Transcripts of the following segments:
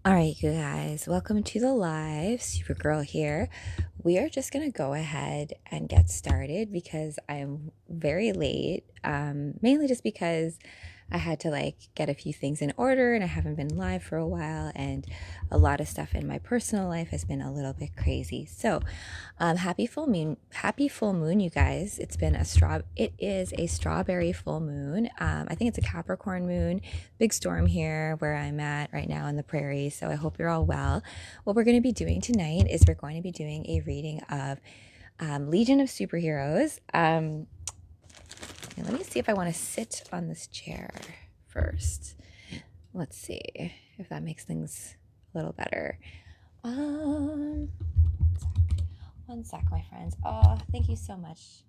All right, you guys, welcome to the live. Supergirl here. We are just going to go ahead and get started because I'm very late, mainly just because I had to get a few things in order and I haven't been live for a while, and a lot of stuff in my personal life has been a little bit crazy. So, happy full moon, you guys. It is a strawberry full moon. I think it's a Capricorn moon. Big storm here where I'm at right now in the prairies. So I hope you're all well. What we're going to be doing tonight is we're going to be doing a reading of Legion of Superheroes. Let me see if I want to sit on this chair first. Let's see if that makes things a little better. One sec, my friends. Oh, thank you so much.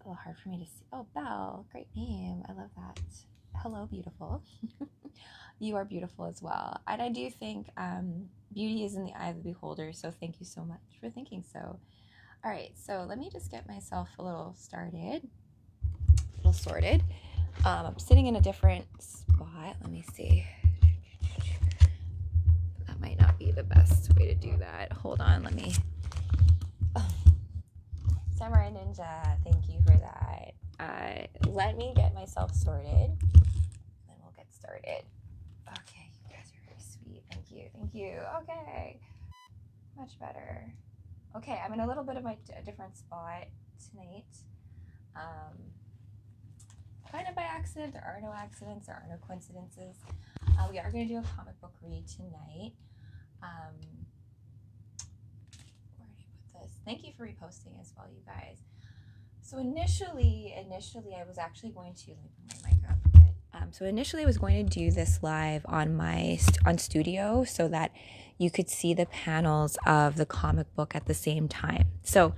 A little hard for me to see. Oh, Belle, great name. I love that. Hello, beautiful. You are beautiful as well. And I do think beauty is in the eye of the beholder. So thank you so much for thinking so. All right, so let me just get myself a little started, a little sorted. I'm sitting in a different spot. Let me see. That might not be the best way to do that. Hold on, let me. Oh. Samurai Ninja, thank you for that. Let me get myself sorted, then we'll get started. Okay, you guys are very sweet. Thank you. Okay, much better. Okay, I'm in a little bit of a different spot tonight. Kind of by accident. There are no accidents. There are no coincidences. We are going to do a comic book read tonight. Where did I put this? Thank you for reposting as well, you guys. So initially, I was actually going to bring my mic up a bit. So initially, I was going to do this live on on Studio so that you could see the panels of the comic book at the same time. So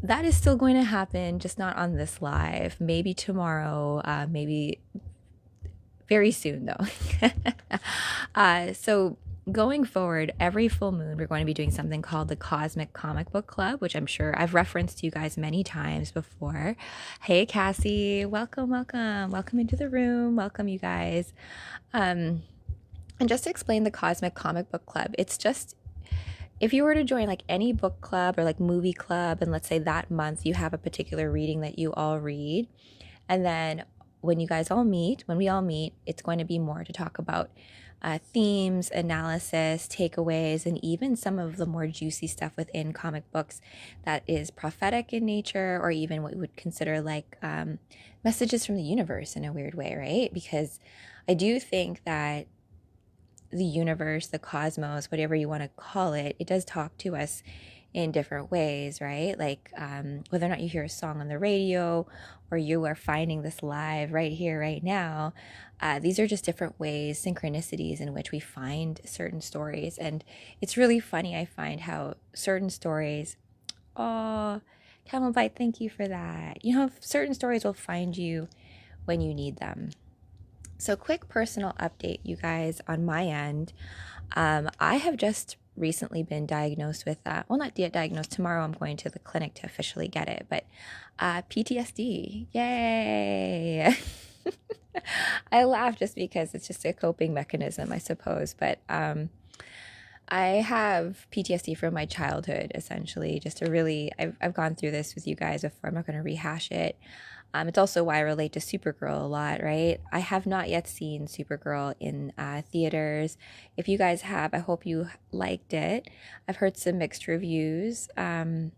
that is still going to happen, just not on this live. Maybe tomorrow, maybe very soon though. So going forward, every full moon, we're going to be doing something called the Cosmic Comic Book Club, which I'm sure I've referenced to you guys many times before. Hey, Cassie, welcome into the room. Welcome, you guys. And just to explain the Cosmic Comic Book Club, it's just if you were to join any book club or movie club, and let's say that month you have a particular reading that you all read, and then when we all meet, it's going to be more to talk about themes, analysis, takeaways, and even some of the more juicy stuff within comic books that is prophetic in nature, or even what we would consider messages from the universe in a weird way, right? Because I do think that the universe, the cosmos, whatever you want to call it, it does talk to us in different ways, right? Whether or not you hear a song on the radio or you are finding this live right here, right now, these are just different ways, synchronicities in which we find certain stories. And it's really funny, I find how certain stories, oh, Camel Bite, thank you for that. Certain stories will find you when you need them. So quick personal update, you guys, on my end. I have just recently been diagnosed with, not diagnosed, tomorrow I'm going to the clinic to officially get it, but PTSD, yay! I laugh just because it's just a coping mechanism, I suppose, but I have PTSD from my childhood, essentially, I've gone through this with you guys before, I'm not going to rehash it. It's also why I relate to Supergirl a lot, right? I have not yet seen Supergirl in theaters. If you guys have, I hope you liked it. I've heard some mixed reviews. But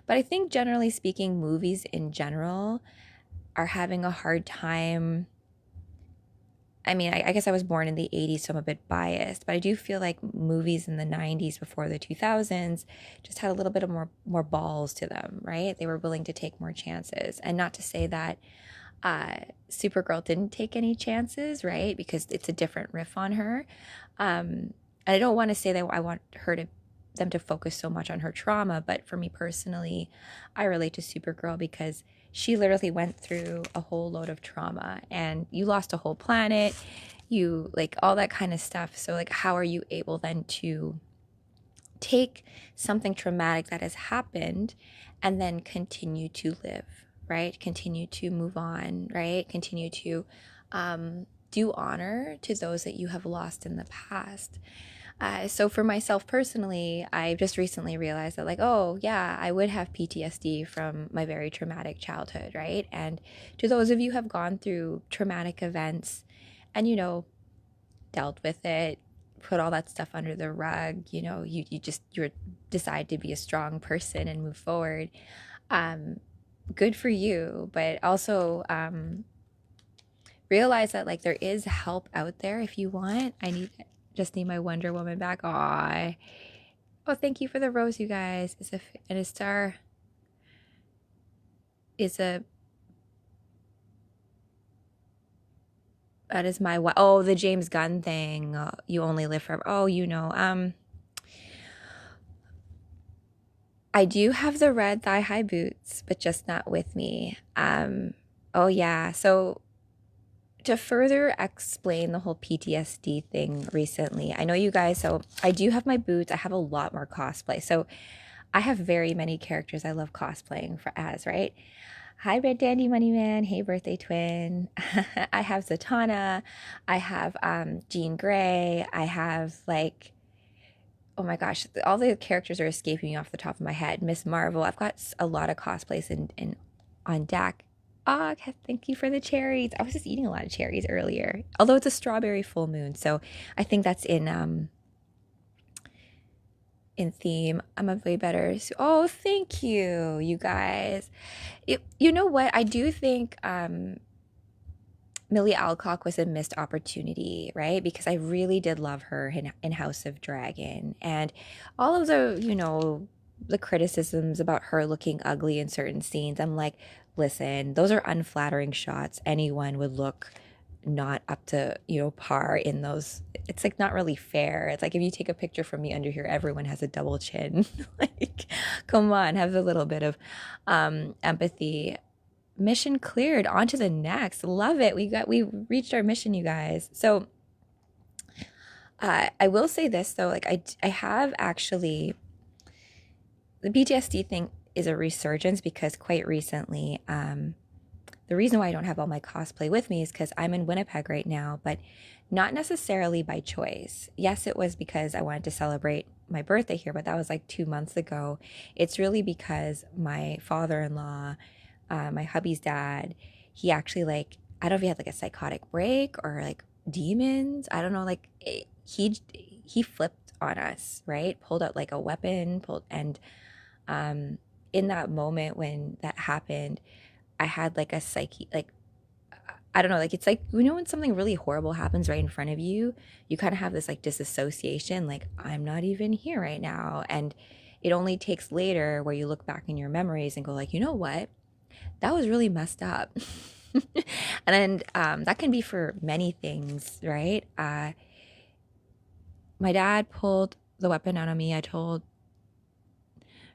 I think generally speaking, movies in general are having a hard time. I mean, I guess I was born in the 80s, so I'm a bit biased, but I do feel like movies in the 90s before the 2000s just had a little bit of more balls to them, right? They were willing to take more chances. And not to say that Supergirl didn't take any chances, right? Because it's a different riff on her. And I don't want to say that I want them to focus so much on her trauma, but for me personally, I relate to Supergirl because she literally went through a whole load of trauma, and you lost a whole planet, you all that kind of stuff. So how are you able then to take something traumatic that has happened and then continue to live, right? Continue to move on, right? Continue to do honor to those that you have lost in the past. So for myself personally, I just recently realized that, like, oh yeah, I would have PTSD from my very traumatic childhood, right? And to those of you who have gone through traumatic events and, dealt with it, put all that stuff under the rug, you decide to be a strong person and move forward. Good for you, but also realize that, like, there is help out there if you want. Just need my Wonder Woman back. Aw. Oh, thank you for the rose, you guys. And a star is a that is my the James Gunn thing. You only live forever. Oh, I do have the red thigh-high boots, but just not with me. Oh yeah. So to further explain the whole PTSD thing recently, I know you guys, so I do have my boots. I have a lot more cosplay. So I have very many characters I love cosplaying as, right? Hi, Red Dandy Money Man. Hey, birthday twin. I have Zatanna. I have Jean Grey. I have, like, oh my gosh, all the characters are escaping me off the top of my head. Miss Marvel. I've got a lot of cosplays in on deck. Ah, oh, thank you for the cherries. I was just eating a lot of cherries earlier. Although it's a strawberry full moon, so I think that's in theme. I'm a way better. Oh, thank you, you guys. You know what? I do think Millie Alcock was a missed opportunity, right? Because I really did love her in House of Dragon, and all of the criticisms about her looking ugly in certain scenes. I'm like, listen, those are unflattering shots. Anyone would look not up to par in those. It's like not really fair. It's like if you take a picture from me under here, everyone has a double chin. Like, come on, have a little bit of empathy. Mission cleared. On to the next. Love it. We reached our mission, you guys. So I will say this though, like I have actually, the PTSD thing is a resurgence because quite recently, the reason why I don't have all my cosplay with me is because I'm in Winnipeg right now, but not necessarily by choice. Yes, it was because I wanted to celebrate my birthday here, but that was like 2 months ago. It's really because my father-in-law, my hubby's dad, he actually, like, I don't know if he had like a psychotic break or like demons. I don't know, like he flipped on us, right? Pulled out like a weapon, and in that moment when that happened, I had like a I don't know, like it's like, when something really horrible happens right in front of you, you kind of have this like disassociation, like I'm not even here right now. And it only takes later where you look back in your memories and go like, you know what? That was really messed up. And then that can be for many things, right? My dad pulled the weapon out on me. I told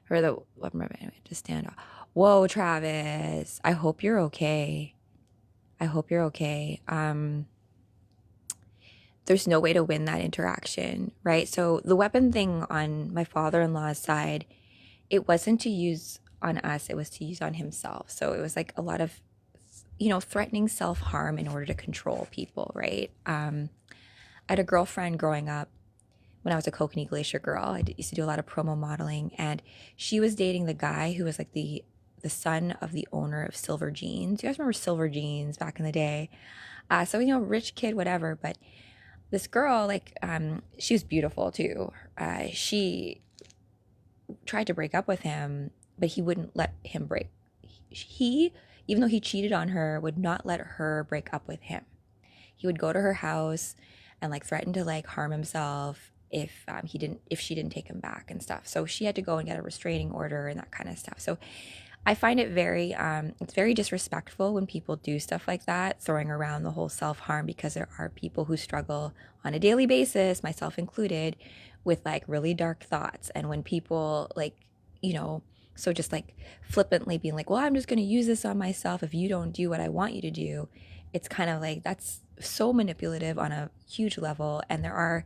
her the weapon to stand up. Whoa, Travis, I hope you're okay. I hope you're okay. There's no way to win that interaction, right? So the weapon thing on my father-in-law's side, it wasn't to use on us, it was to use on himself. So it was like a lot of, threatening self-harm in order to control people, right? I had a girlfriend growing up when I was a Kokanee Glacier girl. I used to do a lot of promo modeling, and she was dating the guy who was like the son of the owner of Silver Jeans. You guys remember Silver Jeans back in the day? So, rich kid, whatever. But this girl, like, she was beautiful too. She tried to break up with him, but he wouldn't let him break. He, even though he cheated on her, would not let her break up with him. He would go to her house and like threaten to like harm himself if she didn't take him back and stuff. So she had to go and get a restraining order and that kind of stuff. So I find it very, it's very disrespectful when people do stuff like that, throwing around the whole self-harm, because there are people who struggle on a daily basis, myself included, with like really dark thoughts. And when people like, so just like flippantly being like, well, I'm just going to use this on myself if you don't do what I want you to do. It's kind of like, that's so manipulative on a huge level. And there are,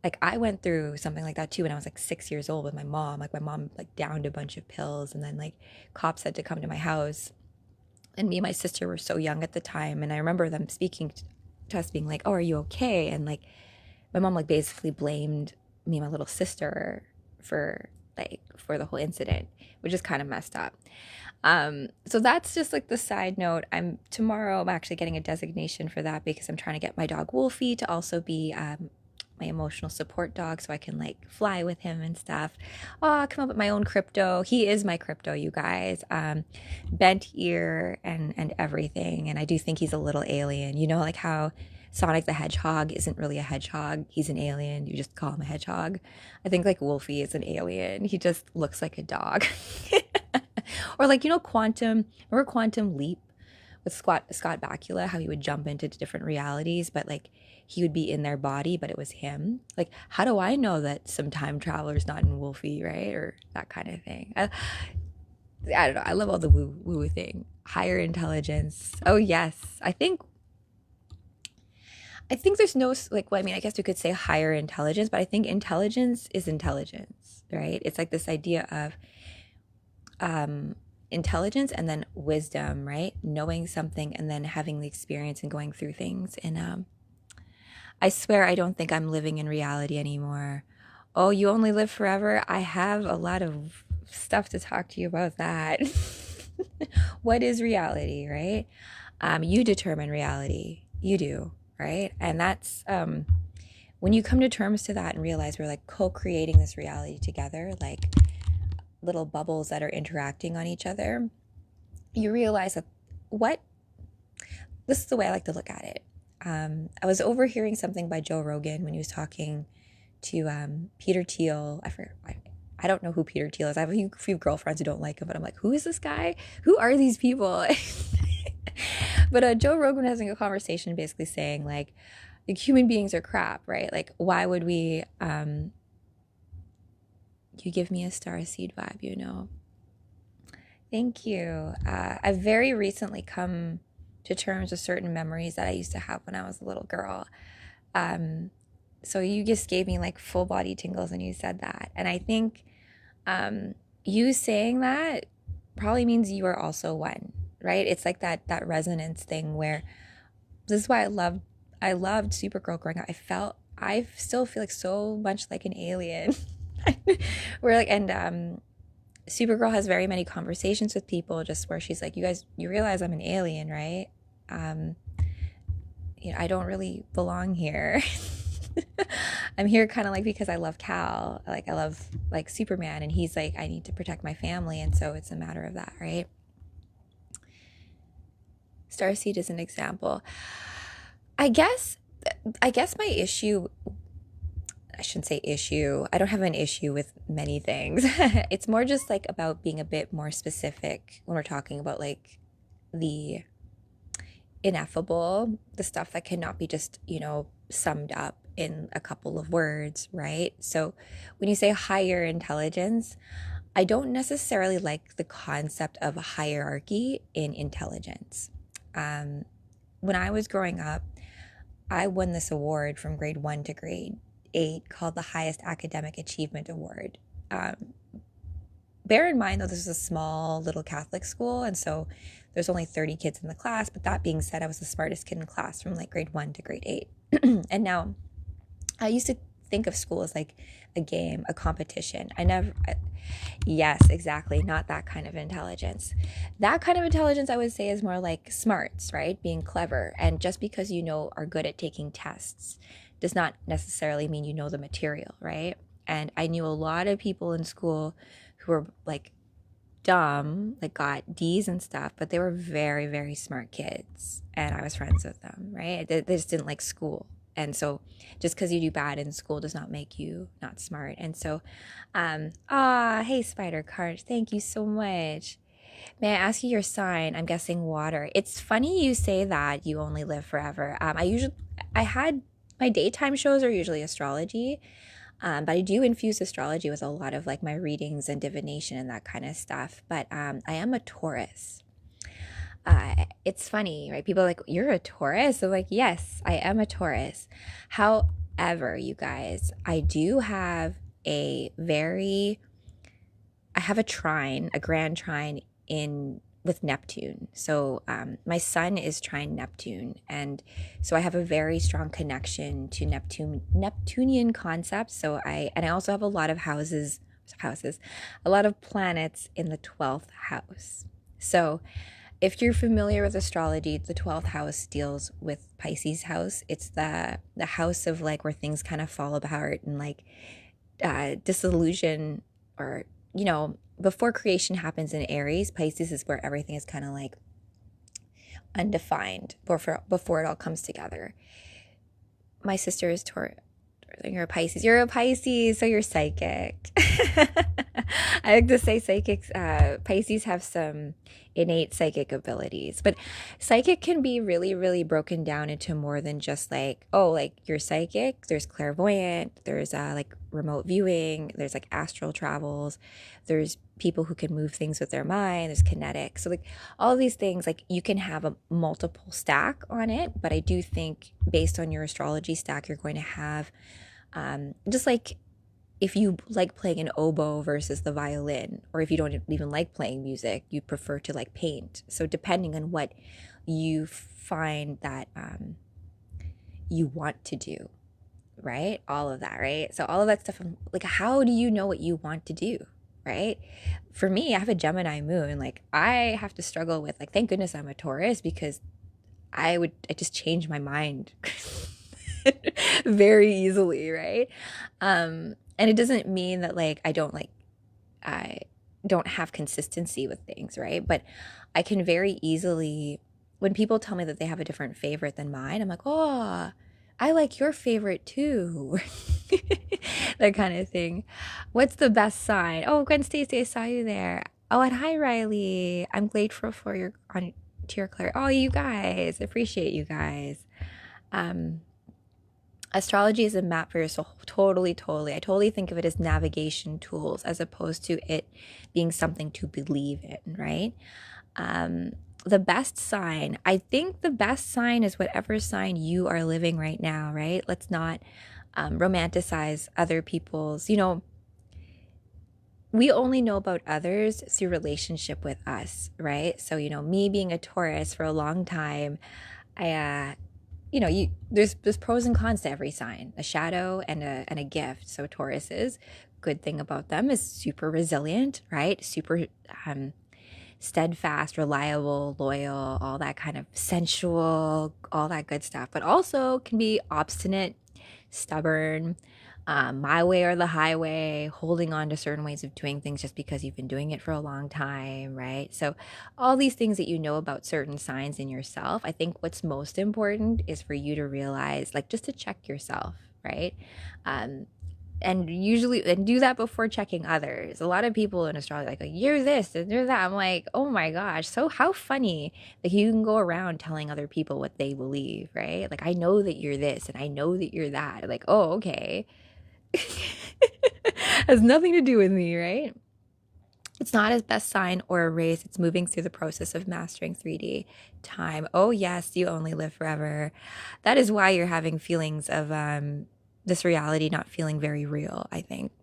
like, I went through something like that too when I was like 6 years old with my mom. Like my mom like downed a bunch of pills, and then like cops had to come to my house, and me and my sister were so young at the time. And I remember them speaking to us being like, oh, are you okay? And like my mom like basically blamed me and my little sister for for the whole incident, which is kind of messed up. So that's just like the side note. Tomorrow I'm actually getting a designation for that because I'm trying to get my dog Wolfie to also be my emotional support dog, so I can like fly with him and stuff. Oh, come up with my own crypto. He is my crypto, you guys. Bent ear and everything. And I do think he's a little alien. You know, like how Sonic the Hedgehog isn't really a hedgehog. He's an alien. You just call him a hedgehog. I think like Wolfie is an alien. He just looks like a dog. Or like, you know, remember Quantum Leap with Scott Bakula, how he would jump into different realities, but like he would be in their body, but it was him. Like, how do I know that some time traveler's not in Wolfie, right? Or that kind of thing. I don't know. I love all the woo thing. Higher intelligence. Oh yes. I think there's no, like, well, I mean, I guess we could say higher intelligence, but I think intelligence is intelligence, right? It's like this idea of intelligence and then wisdom, right? Knowing something and then having the experience and going through things. And I swear I don't think I'm living in reality anymore. Oh, you only live forever? I have a lot of stuff to talk to you about that. What is reality, right? You determine reality. You do, right? And that's when you come to terms to that and realize we're like co-creating this reality together, like little bubbles that are interacting on each other, you realize that this is the way I like to look at it. I was overhearing something by Joe Rogan when he was talking to Peter Thiel. I don't know who Peter Thiel is. I have a few girlfriends who don't like him, but I'm like, who is this guy? Who are these people? But Joe Rogan was having a conversation basically saying like human beings are crap, right? Like, why would we you give me a starseed vibe, you know. Thank you. I've very recently come to terms with certain memories that I used to have when I was a little girl. So you just gave me like full body tingles when you said that. And I think you saying that probably means you are also one, right? It's like that resonance thing where this is why I loved Supergirl growing up. I still feel like so much like an alien. We're like, and Supergirl has very many conversations with people just where she's like, you realize I'm an alien, right? You know, I don't really belong here. I'm here kind of like because I love Cal, like I love like Superman, and he's like, I need to protect my family, and so it's a matter of that, right? Starseed is an example. I guess my issue, I shouldn't say issue. I don't have an issue with many things. It's more just like about being a bit more specific when we're talking about like the ineffable, the stuff that cannot be just, you know, summed up in a couple of words, right? So when you say higher intelligence, I don't necessarily like the concept of a hierarchy in intelligence. When I was growing up, I won this award from grade 1 to grade 8 called the Highest Academic Achievement Award. Bear in mind, though, this is a small little Catholic school, and so there's only 30 kids in the class. But that being said, I was the smartest kid in class from like grade 1 to grade 8. And now I used to think of school as like a game, a competition. Yes, exactly. Not that kind of intelligence. That kind of intelligence, I would say, is more like smarts, right? Being clever. And just because you are good at taking tests does not necessarily mean you know the material, right? And I knew a lot of people in school who were like dumb, like got D's and stuff, but they were very, very smart kids. And I was friends with them, right? They just didn't like school. And so just because you do bad in school does not make you not smart. And so, hey, Spider Cart, thank you so much. May I ask you your sign? I'm guessing water. It's funny you say that you only live forever. My daytime shows are usually astrology, but I do infuse astrology with a lot of like my readings and divination and that kind of stuff. But I am a Taurus. It's funny, right? People are like, you're a Taurus? I'm like, yes, I am a Taurus. However, you guys, I do have I have a trine, a grand trine in with Neptune. So my sun is trine Neptune, and so I have a very strong connection to Neptunian concepts. So I also have a lot of a lot of planets in the 12th house. So if you're familiar with astrology, the 12th house deals with Pisces house. It's the house of like where things kind of fall apart and like disillusion, or before creation happens in Aries. Pisces is where everything is kind of like undefined before it all comes together. My sister is Taurus. You're a Pisces. You're a Pisces, so you're psychic. I like to say psychics, Pisces have some innate psychic abilities, but psychic can be really, really broken down into more than just like, oh, like you're psychic. There's clairvoyant, there's like remote viewing, there's like astral travels, there's people who can move things with their mind, there's kinetic. So like all of these things, like you can have a multiple stack on it, but I do think based on your astrology stack, you're going to have just like if you like playing an oboe versus the violin, or if you don't even like playing music, you prefer to like paint. So depending on what you find that you want to do, right? All of that, right? So all of that stuff, like how do you know what you want to do, right? For me, I have a Gemini moon. Like I have to struggle with like, thank goodness I'm a Taurus, because I just change my mind very easily, right? And it doesn't mean that like I don't have consistency with things, right? But I can very easily, when people tell me that they have a different favorite than mine, I'm like, oh, I like your favorite too. That kind of thing. What's the best sign? Oh, Gwen Stacy, I saw you there. Oh, and hi Riley. I'm grateful for your clarity. Oh, you guys, appreciate you guys. Astrology is a map for your soul. Totally. I totally think of it as navigation tools as opposed to it being something to believe in, right? The best sign, I think the best sign is whatever sign you are living right now, right? Let's not romanticize other people's, we only know about others through relationship with us, right? So, me being a Taurus for a long time, there's pros and cons to every sign, a shadow and a gift. So Tauruses, good thing about them is super resilient, right? Super steadfast, reliable, loyal, all that kind of sensual, all that good stuff, but also can be obstinate, stubborn, my way or the highway, holding on to certain ways of doing things just because you've been doing it for a long time, right? So all these things that you know about certain signs in yourself, I think what's most important is for you to realize, like, just to check yourself, right? And do that before checking others. A lot of people in astrology like you're this and you're that. I'm like, oh my gosh, so how funny that you can go around telling other people what they believe, right? Like, I know that you're this and I know that you're that. Like, oh, okay. Has nothing to do with me, right? It's not his best sign or a race. It's moving through the process of mastering 3D time. Oh yes, you only live forever. That is why you're having feelings of this reality not feeling very real, I think.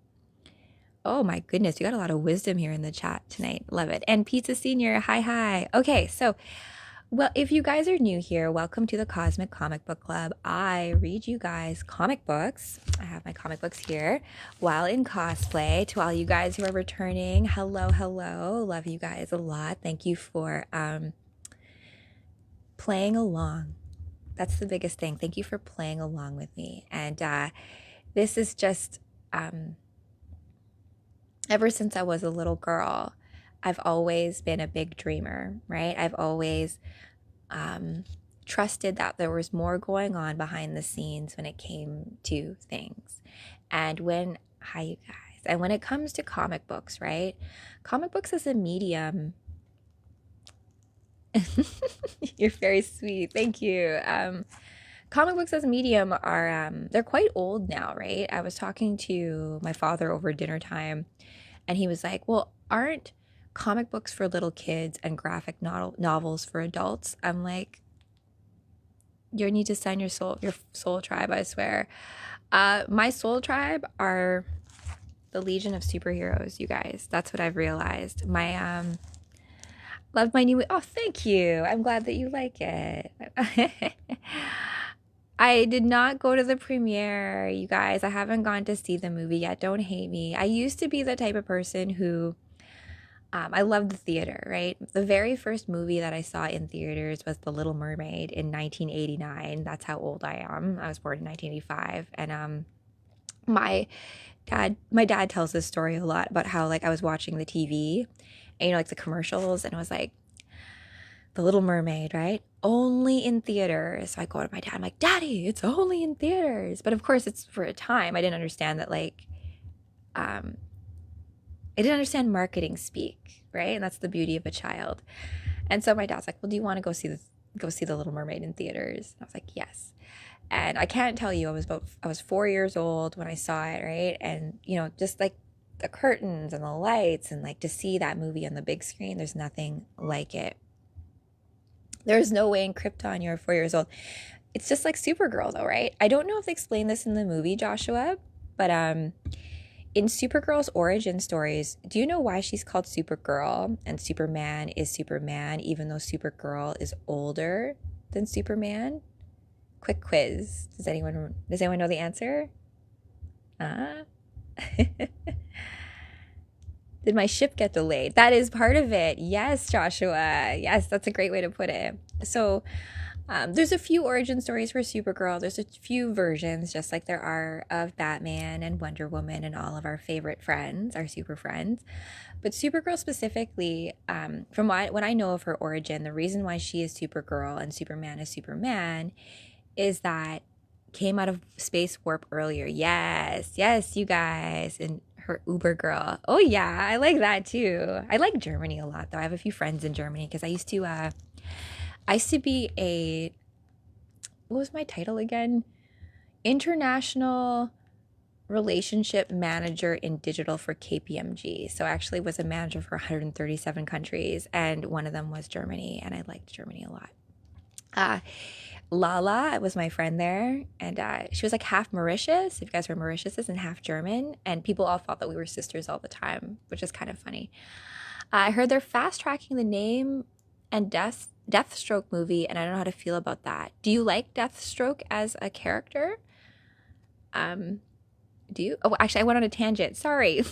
Oh my goodness, you got a lot of wisdom here in the chat tonight. Love it. And Pizza Senior, hi. Okay, so well, if you guys are new here, welcome to the Cosmic Comic Book Club. I read you guys comic books. I have my comic books here while in cosplay. To all you guys who are returning, hello. Love you guys a lot. Thank you for playing along. That's the biggest thing. Thank you for playing along with me. And this is just, ever since I was a little girl, I've always been a big dreamer, right? I've always trusted that there was more going on behind the scenes when it came to things. And hi you guys, and when it comes to comic books, right? Comic books as a medium, you're very sweet, thank you. Comic books as a medium are, they're quite old now, right? I was talking to my father over dinner time, and he was like, well, aren't comic books for little kids and graphic novels for adults? I'm like, you need to sign your soul tribe, I swear. My soul tribe are the Legion of Superheroes, you guys. That's what I've realized. Love my new. Oh, thank you. I'm glad that you like it. I did not go to the premiere, you guys. I haven't gone to see the movie yet. Don't hate me. I used to be the type of person who I love the theater, right? The very first movie that I saw in theaters was The Little Mermaid in 1989. That's how old I am. I was born in 1985, and my my dad tells this story a lot about how like I was watching the TV, and like the commercials, and it was like The Little Mermaid, right? Only in theaters. So I go to my dad, I'm like, Daddy, it's only in theaters. But of course, it's for a time. I didn't understand that, like, I didn't understand marketing speak, right? And that's the beauty of a child. And so my dad's like, well, do you want to go see The Little Mermaid in theaters? And I was like, yes. And I can't tell you, I was 4 years old when I saw it, right? And, just like the curtains and the lights and like to see that movie on the big screen, there's nothing like it. There's no way in Krypton you're 4 years old. It's just like Supergirl though, right? I don't know if they explain this in the movie, Joshua, but in Supergirl's origin stories, do you know why she's called Supergirl and Superman is Superman, even though Supergirl is older than Superman? Quick quiz. Does anyone know the answer? Did my ship get delayed? That is part of it. Yes, Joshua. Yes, that's a great way to put it. So there's a few origin stories for Supergirl. There's a few versions, just like there are of Batman and Wonder Woman and all of our favorite friends, our super friends. But Supergirl specifically, from what I know of her origin, the reason why she is Supergirl and Superman is Superman is that came out of space warp earlier. Yes, you guys. And her Uber girl. Oh yeah, I like that too. I like Germany a lot though. I have a few friends in Germany because I used to be a, what was my title again? International relationship manager in digital for KPMG. So I actually was a manager for 137 countries, and one of them was Germany, and I liked Germany a lot. Lala was my friend there, and she was like half Mauritius, if you guys were Mauritiuses, and half German, and people all thought that we were sisters all the time, which is kind of funny. I heard they're fast tracking the name and Deathstroke movie, and I don't know how to feel about that. Do you like Deathstroke as a character? Do you? Oh, actually, I went on a tangent. Sorry.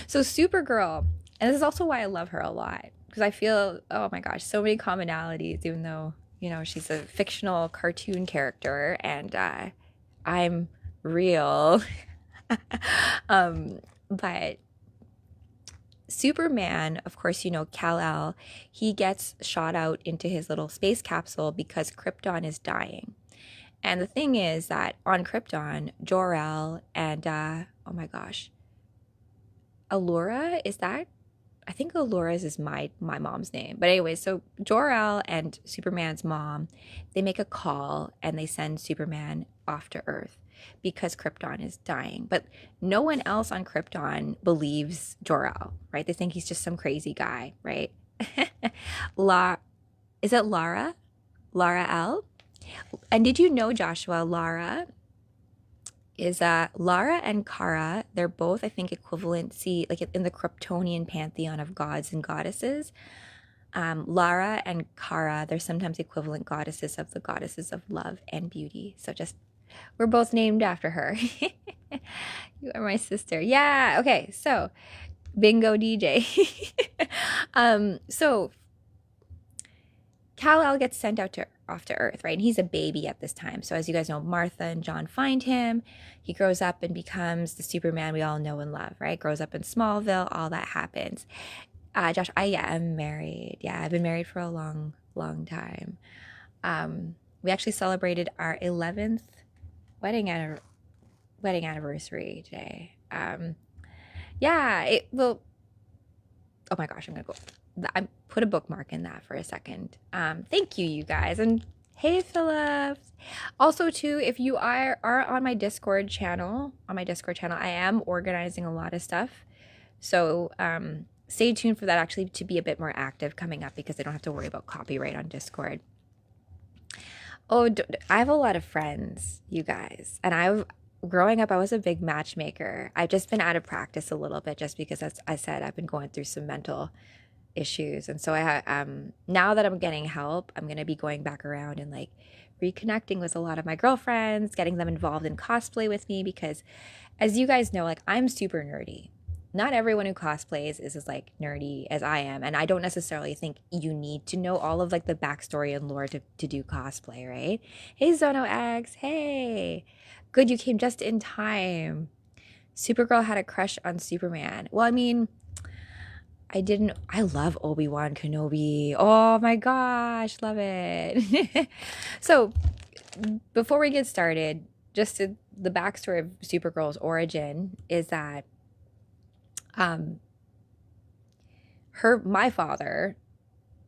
So Supergirl, and this is also why I love her a lot, because I feel, oh my gosh, so many commonalities, even though she's a fictional cartoon character and I'm real. But Superman, of course, Kal-El, he gets shot out into his little space capsule because Krypton is dying. And the thing is that on Krypton, Jor-El and, oh my gosh, Allura, is that? I think Allura's is my mom's name. But anyway, so Jor-El and Superman's mom, they make a call and they send Superman off to Earth because Krypton is dying. But no one else on Krypton believes Jor-El, right? They think he's just some crazy guy, right? Is it Lara? Lara L? And did you know, Joshua, Lara and Kara, they're both, I think, equivalency, like in the Kryptonian pantheon of gods and goddesses. Lara and Kara, they're sometimes equivalent goddesses of the goddesses of love and beauty. So we're both named after her. You are my sister. Yeah. Okay. So bingo DJ. So Kal-El gets sent off to Earth, right? And he's a baby at this time. So as you guys know, Martha and John find him. He grows up and becomes the Superman we all know and love, right? Grows up in Smallville. All that happens. Josh, I'm married. Yeah, I've been married for a long, long time. We actually celebrated our 11th wedding anniversary today. Oh my gosh, I'm gonna go. I put a bookmark in that for a second. Thank you, you guys. And hey, Phillips. Also, too, if you are on my Discord channel, I am organizing a lot of stuff. So stay tuned for that actually to be a bit more active coming up, because I don't have to worry about copyright on Discord. Oh, I have a lot of friends, you guys. And growing up, I was a big matchmaker. I've just been out of practice a little bit just because, as I said, I've been going through some mental issues. And so now that I'm getting help, I'm going to be going back around and like reconnecting with a lot of my girlfriends, getting them involved in cosplay with me, because as you guys know, like I'm super nerdy. Not everyone who cosplays is as like nerdy as I am, and I don't necessarily think you need to know all of like the backstory and lore to do cosplay, right? Hey Zono X, hey, good, you came just in time. Supergirl had a crush on Superman. Well, I mean, I love Obi-Wan Kenobi. Oh my gosh, love it. So before we get started, the backstory of Supergirl's origin is that my father,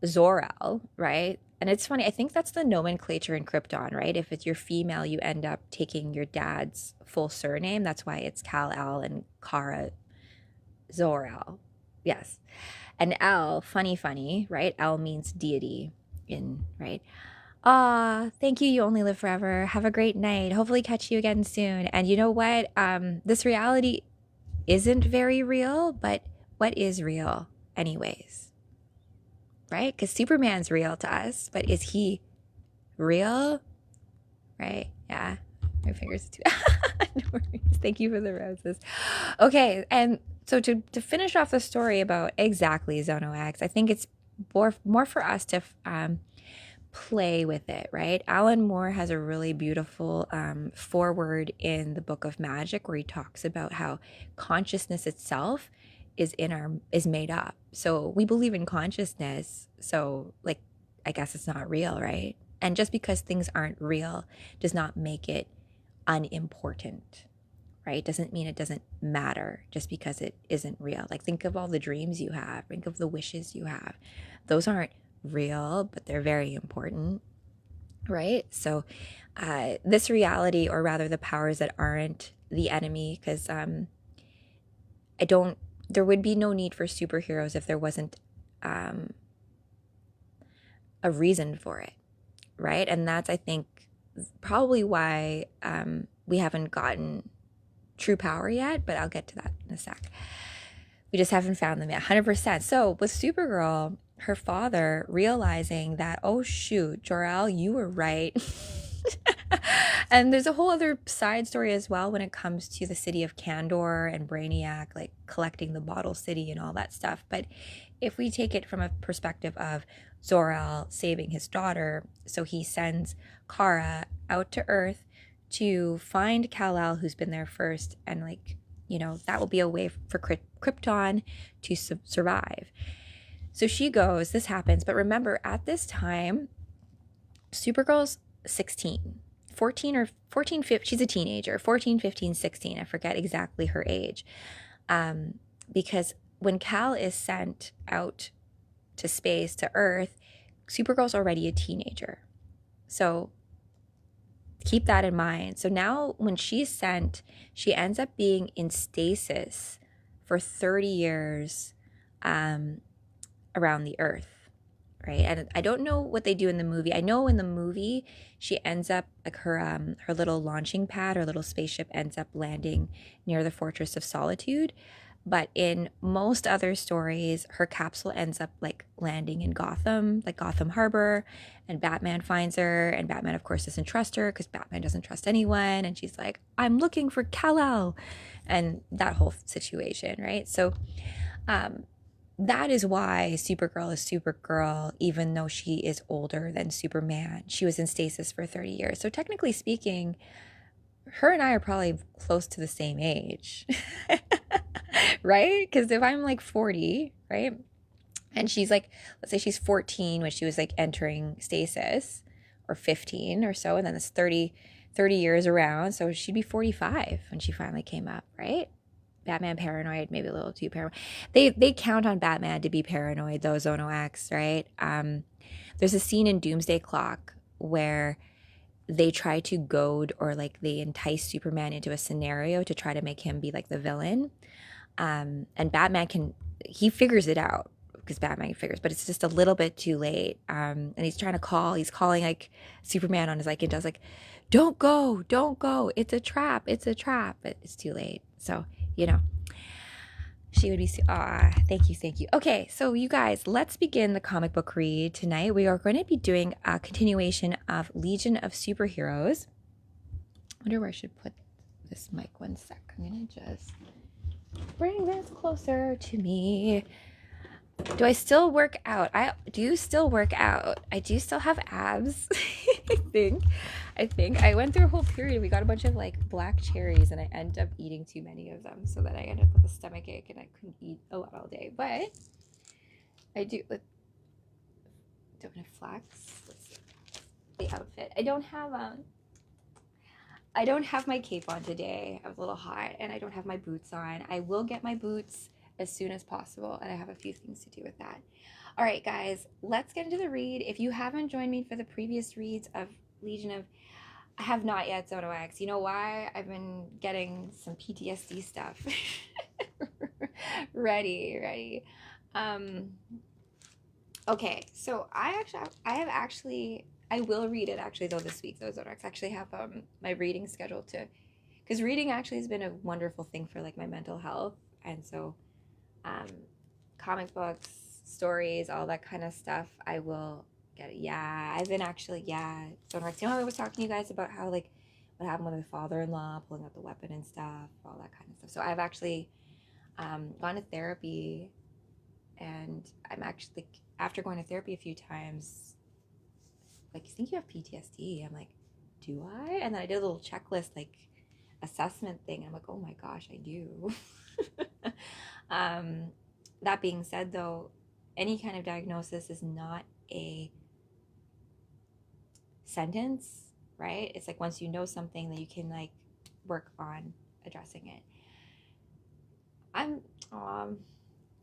Zor-El, right? And it's funny, I think that's the nomenclature in Krypton, right? If it's you're female, you end up taking your dad's full surname. That's why it's Kal-El and Kara Zor-El. Yes. And El, funny, right? El means deity right? Thank you. You only live forever. Have a great night. Hopefully catch you again soon. And you know what? This reality isn't very real, but what is real anyways? Right? Because Superman's real to us, but is he real? Right? Yeah. My fingers too. No worries. Thank you for the roses. Okay, and so to finish off the story about exactly Zono X, I think it's more for us to play with it, right? Alan Moore has a really beautiful foreword in the Book of Magic where he talks about how consciousness itself is made up. So we believe in consciousness, so like I guess it's not real, right? And just because things aren't real does not make it unimportant, right? Doesn't mean it doesn't matter just because it isn't real. Like think of all the dreams you have, think of the wishes you have. Those aren't real, but they're very important, right? So this reality, or rather the powers that aren't the enemy, because there would be no need for superheroes if there wasn't a reason for it, right? And that's, I think, probably why we haven't gotten true power yet, but I'll get to that in a sec. We just haven't found them yet, 100%. So with Supergirl, her father realizing that, oh shoot, Jor-El, you were right. And there's a whole other side story as well when it comes to the city of Kandor and Brainiac, like collecting the bottle city and all that stuff. But if we take it from a perspective of Zor-El saving his daughter, so he sends Kara out to Earth to find Kal-El, who's been there first, and like, you know, that will be a way for Krypton to survive. So she goes, this happens, but remember at this time, Supergirl's 16, 14, 15, she's a teenager, 14, 15, 16, I forget exactly her age. Because when Kal is sent out to space, to Earth, Supergirl's already a teenager. So keep that in mind. So now when she's sent, she ends up being in stasis for 30 years around the Earth, right? And I don't know what they do in the movie. I know in the movie she ends up like her little launching pad, her little spaceship ends up landing near the Fortress of Solitude. But in most other stories, her capsule ends up like landing in Gotham, like Gotham Harbor, and Batman finds her, and Batman of course doesn't trust her because Batman doesn't trust anyone, and she's like, I'm looking for Kal-El, and that whole situation, right? So that is why Supergirl is Supergirl, even though she is older than Superman. She was in stasis for 30 years. So technically speaking, her and I are probably close to the same age, right? Because if I'm like 40, right? And she's like, let's say she's 14 when she was like entering stasis, or 15 or so. And then it's 30 years around. So she'd be 45 when she finally came up, right? Batman paranoid, maybe a little too paranoid. They count on Batman to be paranoid, though, Zono X, right? There's a scene in Doomsday Clock where they try to goad, or like they entice Superman into a scenario to try to make him be like the villain. And Batman he figures it out, because Batman figures, but it's just a little bit too late. And he's calling like Superman on his like, and does like, don't go, it's a trap, but it's too late. So, you know, She would be, thank you, thank you. Okay, so you guys, let's begin the comic book read tonight. We are going to be doing a continuation of Legion of Superheroes. I wonder where I should put this mic. 1 sec. I'm going to just bring this closer to me. Do I still work out? I do still work out. I do still have abs. I think I went through a whole period. We got a bunch of like black cherries and I ended up eating too many of them, so that I ended up with a stomach ache and I couldn't eat a lot all day. But I do. Don't have flax. Let's see the outfit. I don't have my cape on today. I was a little hot and I don't have my boots on. I will get my boots as soon as possible, and I have a few things to do with that. All right, guys, let's get into the read. If you haven't joined me for the previous reads of Legion of, I have not yet, Zono X. You know why? I've been getting some PTSD stuff. ready. Okay, so I will read it actually though this week. Those I actually have my reading scheduled to, because reading actually has been a wonderful thing for like my mental health, and so comic books, stories, all that kind of stuff, I will get it. Yeah, I've been actually, so you know how I was talking to you guys about how like what happened with my father-in-law pulling out the weapon and stuff, all that kind of stuff. So I've actually gone to therapy, and I'm actually like, after going to therapy a few times, like, you think you have PTSD? I'm like, do I? And then I did a little checklist like assessment thing, and I'm like, oh my gosh, I do. That being said, though, any kind of diagnosis is not a sentence, right? It's like once you know something, then you can like work on addressing it.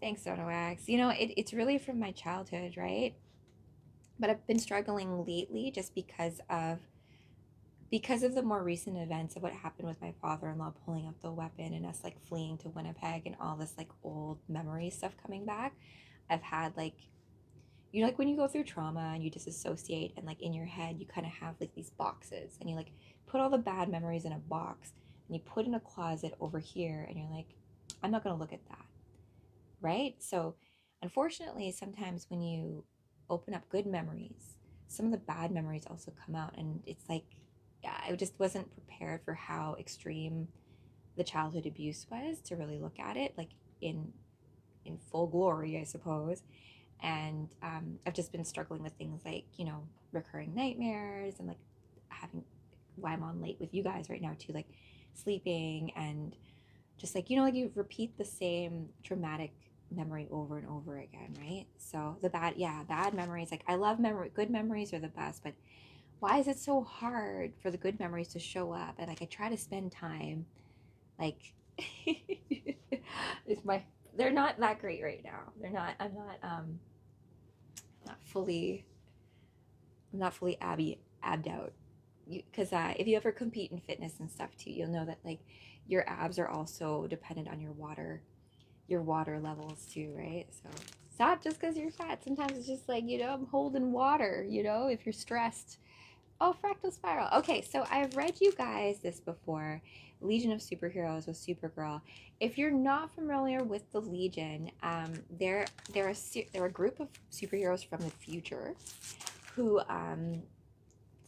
Thanks, Sonoax. You know, it's really from my childhood, right? But I've been struggling lately just because of the more recent events of what happened with my father-in-law pulling out the weapon and us like fleeing to Winnipeg and all this like old memory stuff coming back. I've had like, you know, like when you go through trauma and you disassociate and like in your head you kind of have like these boxes and you like put all the bad memories in a box and you put in a closet over here and you're like, I'm not going to look at that, right? So unfortunately, sometimes when you open up good memories, some of the bad memories also come out, and it's like, yeah, I just wasn't prepared for how extreme the childhood abuse was to really look at it like in full glory, I suppose. And I've just been struggling with things like, you know, recurring nightmares and like having, why I'm on late with you guys right now too, like sleeping and just like, you know, like you repeat the same traumatic memory over and over again, right? So the bad memories, like I love good memories are the best, but why is it so hard for the good memories to show up? And like I try to spend time, like they're not that great right now. I'm not fully abbed out. Because if you ever compete in fitness and stuff too, you'll know that like your abs are also dependent on your water levels too, right? So it's not just because you're fat. Sometimes it's just like, you know, I'm holding water, you know, if you're stressed. Oh, fractal spiral. Okay, so I've read you guys this before, Legion of Superheroes with Supergirl. If you're not familiar with the Legion, they're a group of superheroes from the future who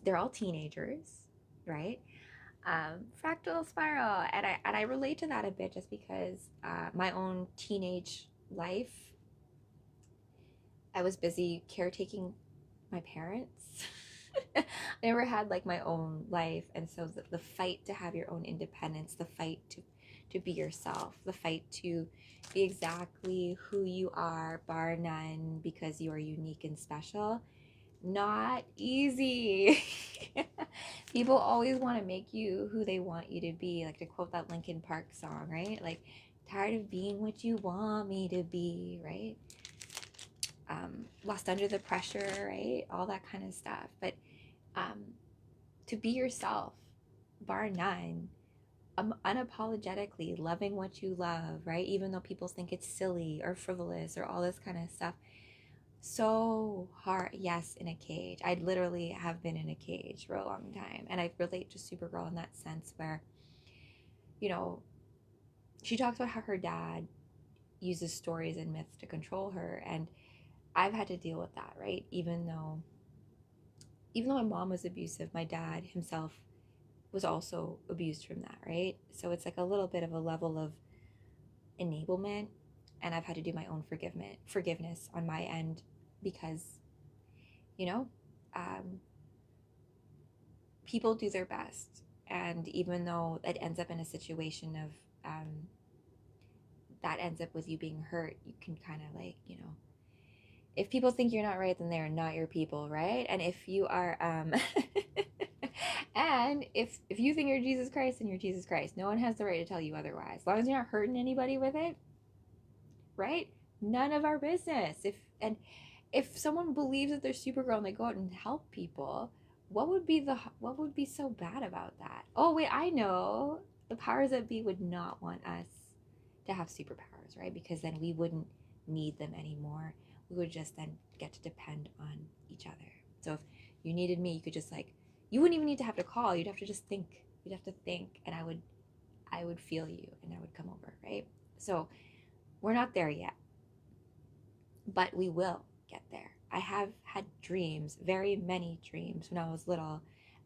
they're all teenagers, right? Fractal spiral, and I relate to that a bit just because my own teenage life, I was busy caretaking my parents. I never had like my own life, and so the fight to have your own independence, the fight to be yourself, the fight to be exactly who you are, bar none, because you are unique and special, not easy. People always want to make you who they want you to be, like to quote that Linkin Park song, right? Like, tired of being what you want me to be, right? Lost under the pressure, right? All that kind of stuff. But to be yourself, bar none, unapologetically loving what you love, right? Even though people think it's silly or frivolous or all this kind of stuff. So hard. Yes, in a cage. I literally have been in a cage for a long time, and I relate to Supergirl in that sense where, you know, she talks about how her dad, uses stories and myths to control her. And I've had to deal with that, right? Even though my mom was abusive, my dad himself was also abused from that, right? So it's like a little bit of a level of enablement, and I've had to do my own forgiveness on my end, because you know, people do their best, and even though it ends up in a situation of that ends up with you being hurt, you can kind of like, if people think you're not right, then they're not your people, right? And if you are and if you think you're Jesus Christ, then you're Jesus Christ. No one has the right to tell you otherwise, as long as you're not hurting anybody with it, right? None of our business. If someone believes that they're Supergirl and they go out and help people, what would be so bad about that? Oh wait, I know. The powers that be would not want us to have superpowers, right? Because then we wouldn't need them anymore. We would just then get to depend on each other. So if you needed me, you could just you wouldn't even need to have to call. You'd have to just think. You'd have to think, and I would feel you, and I would come over, right? So we're not there yet, but we will get there. I have had dreams, very many dreams when I was little,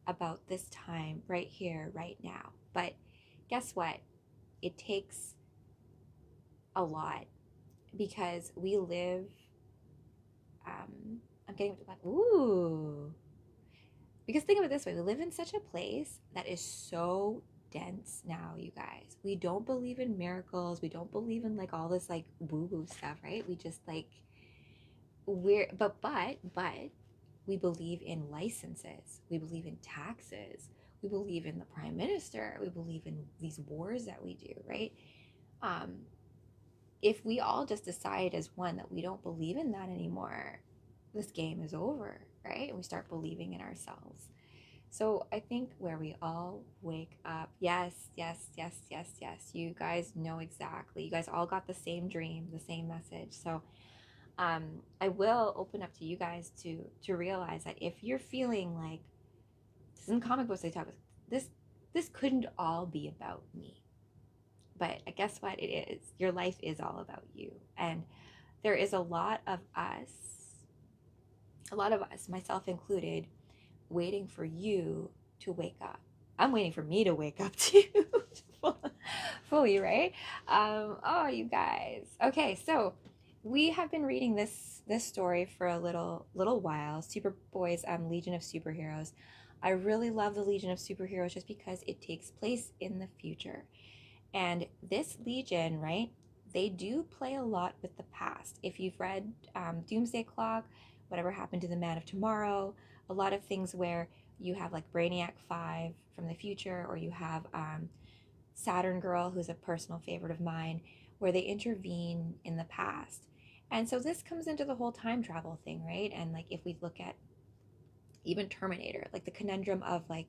about this time right here, right now. But guess what? It takes a lot, because we live, I'm getting, ooh, because think of it this way, we live in such a place that is so dense now, you guys. We don't believe in miracles. We don't believe in like all this like woo-woo stuff, right? We just like, but we believe in licenses. We believe in taxes. We believe in the prime minister. We believe in these wars that we do, right? If we all just decide as one that we don't believe in that anymore, this game is over, right? And we start believing in ourselves. So I think where we all wake up, yes. You guys know exactly. You guys all got the same dream, the same message. So I will open up to you guys to realize that if you're feeling like, in comic books they talk about this couldn't all be about me. But guess what? It is. Your life is all about you. And there is a lot of us, myself included, waiting for you to wake up. I'm waiting for me to wake up too, fully, right? Oh, you guys. Okay, so we have been reading this story for a little while. Superboy's Legion of Superheroes. I really love the Legion of Superheroes just because it takes place in the future. And this Legion, right, they do play a lot with the past. If you've read Doomsday Clock, Whatever Happened to the Man of Tomorrow, a lot of things where you have like Brainiac 5 from the future, or you have Saturn Girl, who's a personal favorite of mine, where they intervene in the past. And so this comes into the whole time travel thing, right? And like if we look at even Terminator, like the conundrum of like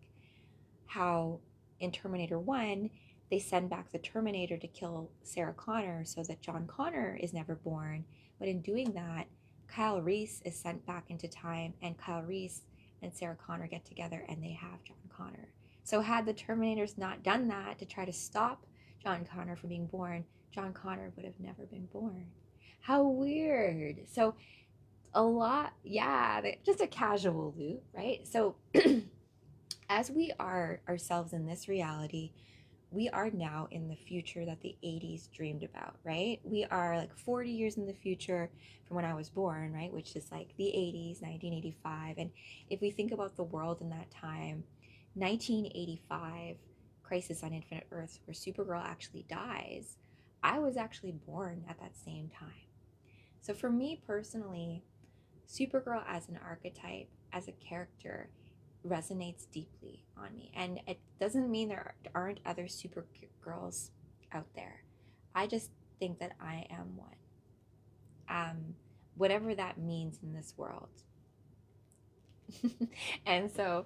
how in Terminator 1, they send back the Terminator to kill Sarah Connor so that John Connor is never born. But in doing that, Kyle Reese is sent back into time, and Kyle Reese and Sarah Connor get together and they have John Connor. So had the Terminators not done that to try to stop John Connor from being born, John Connor would have never been born. How weird. So a lot, yeah, just a casual loop, right? So as we are ourselves in this reality, we are now in the future that the 80s dreamed about, right? We are like 40 years in the future from when I was born, right? Which is like the 80s, 1985. And if we think about the world in that time, 1985, Crisis on Infinite Earths, where Supergirl actually dies, I was actually born at that same time. So for me personally, Supergirl as an archetype, as a character, resonates deeply on me. And it doesn't mean there aren't other Supergirls out there. I just think that I am one. Whatever that means in this world. And so,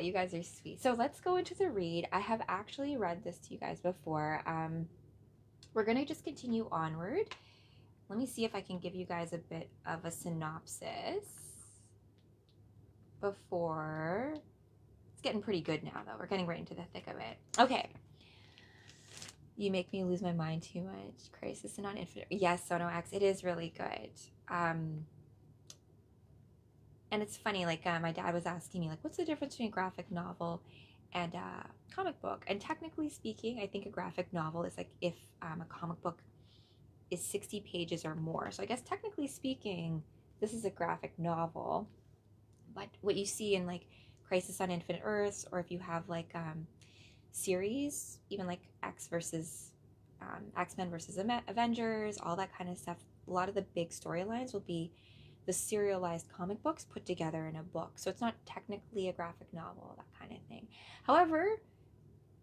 you guys are sweet. So let's go into the read. I have actually read this to you guys before. We're going to just continue onward. Let me see if I can give you guys a bit of a synopsis before. It's getting pretty good now, though. We're getting right into the thick of it. Okay. You make me lose my mind too much. Crisis on Infinite. Yes, Sono X. It is really good. And it's funny, like my dad was asking me, like, what's the difference between a graphic novel and a comic book? And technically speaking, I think a graphic novel is like if a comic book is 60 pages or more. So I guess technically speaking, this is a graphic novel. But what you see in like Crisis on Infinite Earths, or if you have like series, even like X-Men versus Avengers, all that kind of stuff, a lot of the big storylines will be the serialized comic books put together in a book. So it's not technically a graphic novel, that kind of thing. However,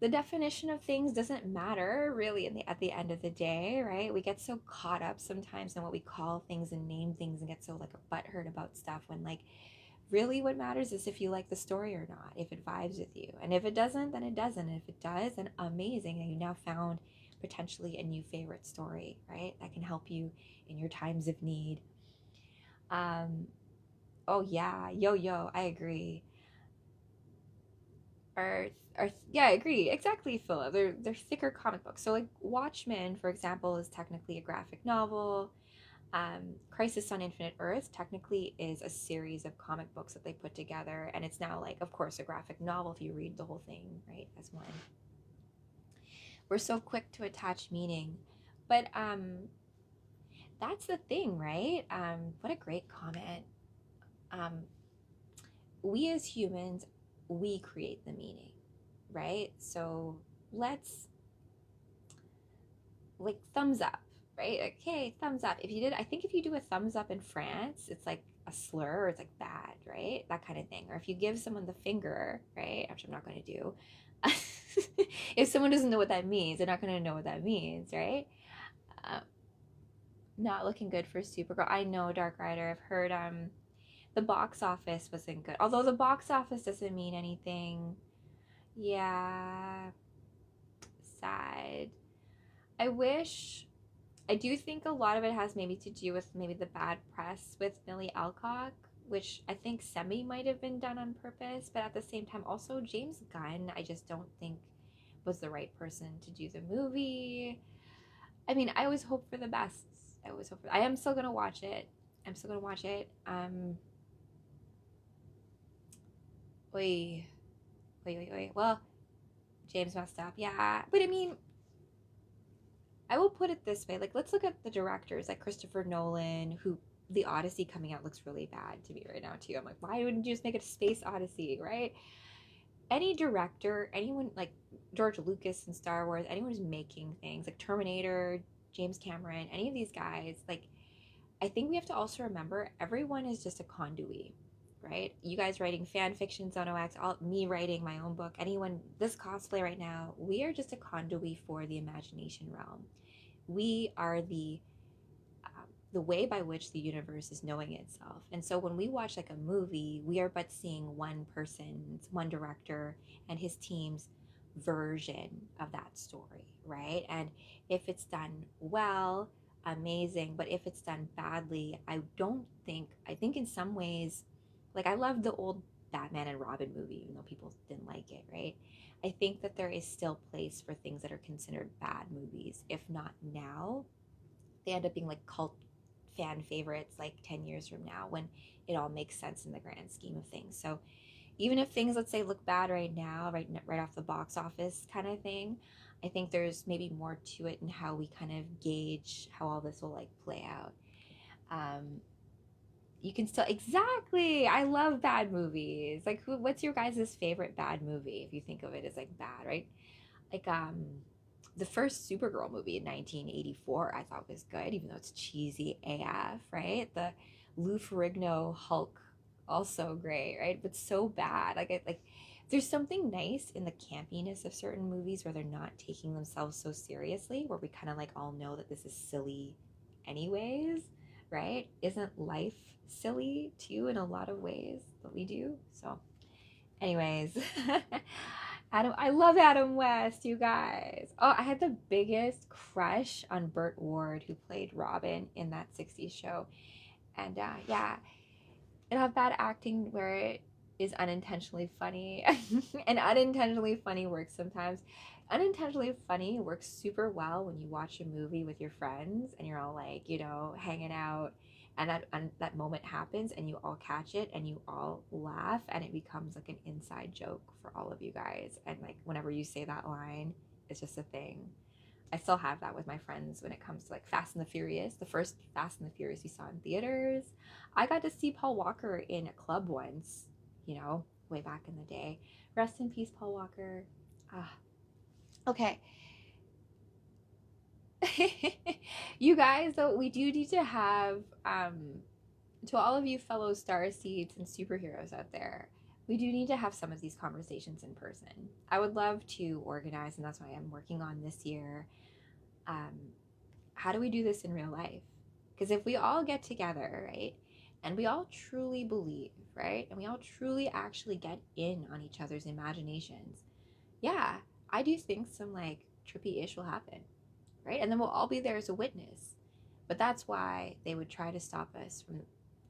the definition of things doesn't matter really at the end of the day, right? We get so caught up sometimes in what we call things and name things and get so like a butthurt about stuff when like really what matters is if you like the story or not, if it vibes with you. And if it doesn't, then it doesn't. And if it does, then amazing. And you now found potentially a new favorite story, right? That can help you in your times of need. Oh yeah, yo, I agree. Yeah, I agree. Exactly, Philip. They're thicker comic books. So like Watchmen, for example, is technically a graphic novel. Crisis on Infinite Earth technically is a series of comic books that they put together, and it's now like, of course, a graphic novel if you read the whole thing, right, as one. We're so quick to attach meaning, but that's the thing, right? What a great comment. We as humans, we create the meaning, right? So let's like thumbs up, right? Like, hey, thumbs up. I think if you do a thumbs up in France, it's like a slur or it's like bad, right? That kind of thing. Or if you give someone the finger, right? Which I'm not going to do. If someone doesn't know what that means, they're not going to know what that means, right? Not looking good for Supergirl. I know, Dark Rider. I've heard the box office wasn't good. Although the box office doesn't mean anything. Yeah. Sad. I do think a lot of it has maybe to do with maybe the bad press with Millie Alcock, which I think semi might have been done on purpose, but at the same time also James Gunn I just don't think was the right person to do the movie. I mean, I always hope for the best. I am still gonna watch it. Wait. Well, James messed up. Yeah. But I mean, I will put it this way. Like, let's look at the directors, like Christopher Nolan, who the Odyssey coming out looks really bad to me right now, too. I'm like, why wouldn't you just make it a space Odyssey, right? Any director, anyone like George Lucas and Star Wars, anyone who's making things like Terminator, James Cameron, any of these guys, like, I think we have to also remember everyone is just a conduit, right? You guys writing fan fiction, Zono X, me writing my own book, anyone, this cosplay right now, we are just a conduit for the imagination realm. We are the way by which the universe is knowing itself. And so when we watch like a movie, we are but seeing one person's, one director and his team's version of that story, right? And if it's done well, amazing. But if it's done badly, I think in some ways, like I love the old Batman and Robin movie, even though people didn't like it, right? I think that there is still place for things that are considered bad movies. If not now, they end up being like cult fan favorites like 10 years from now when it all makes sense in the grand scheme of things. So even if things, let's say, look bad right now, right off the box office kind of thing, I think there's maybe more to it in how we kind of gauge how all this will like play out. You can still, exactly, I love bad movies. Like, what's your guys' favorite bad movie if you think of it as like bad, right? Like the first Supergirl movie in 1984 I thought was good, even though it's cheesy AF, right? The Lou Ferrigno Hulk, also great, right? But so bad. Like there's something nice in the campiness of certain movies where they're not taking themselves so seriously, where we kind of like all know that this is silly anyways, right? Isn't life silly too in a lot of ways that we do? So anyways, I love Adam West, you guys. Oh, I had the biggest crush on Burt Ward, who played Robin in that 60s show. And yeah, it'll have bad acting where it is unintentionally funny. And unintentionally funny works sometimes. Unintentionally funny works super well when you watch a movie with your friends and you're all like, hanging out, and that moment happens and you all catch it and you all laugh and it becomes like an inside joke for all of you guys. And like whenever you say that line, it's just a thing. I still have that with my friends when it comes to like Fast and the Furious, the first Fast and the Furious we saw in theaters. I got to see Paul Walker in a club once, way back in the day. Rest in peace, Paul Walker. Ah, okay. You guys, though, we do need to have, to all of you fellow star seeds and superheroes out there, we do need to have some of these conversations in person. I would love to organize, and that's why I'm working on this year. How do we do this in real life? Because if we all get together, right, and we all truly believe, right, and we all truly actually get in on each other's imaginations, yeah, I do think some like trippy ish will happen, right? And then we'll all be there as a witness. But that's why they would try to stop us from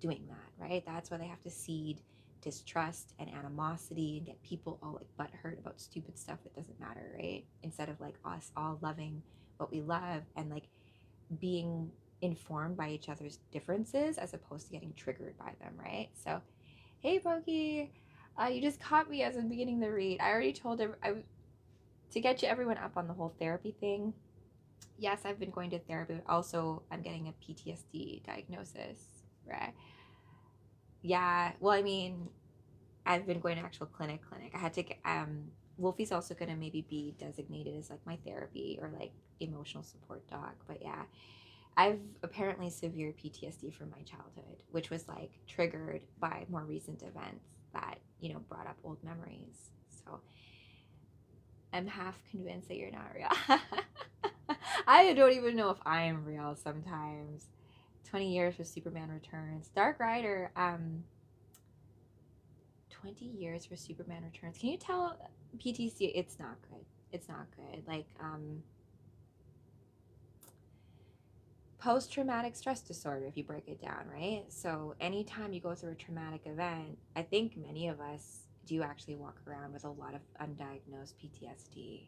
doing that, right? That's why they have to seed distrust and animosity and get people all like butthurt about stupid stuff that doesn't matter, right? Instead of like us all loving what we love and like being informed by each other's differences as opposed to getting triggered by them, right? So, hey, Pokey, you just caught me as I'm beginning the read. I already told to get you everyone up on the whole therapy thing. Yes, I've been going to therapy, but also I'm getting a PTSD diagnosis, right? Yeah, well, I mean, I've been going to actual clinic. I had to get, Wolfie's also going to maybe be designated as like my therapy or like emotional support dog. But yeah, I've apparently severe PTSD from my childhood, which was like triggered by more recent events that, brought up old memories. So I'm half convinced that you're not real. I don't even know if I'm real sometimes. 20 years for Superman Returns. Dark Rider, 20 years for Superman Returns. Can you tell PTC it's not good? It's not good. Like, post-traumatic stress disorder, if you break it down, right? So anytime you go through a traumatic event, I think many of us do actually walk around with a lot of undiagnosed PTSD.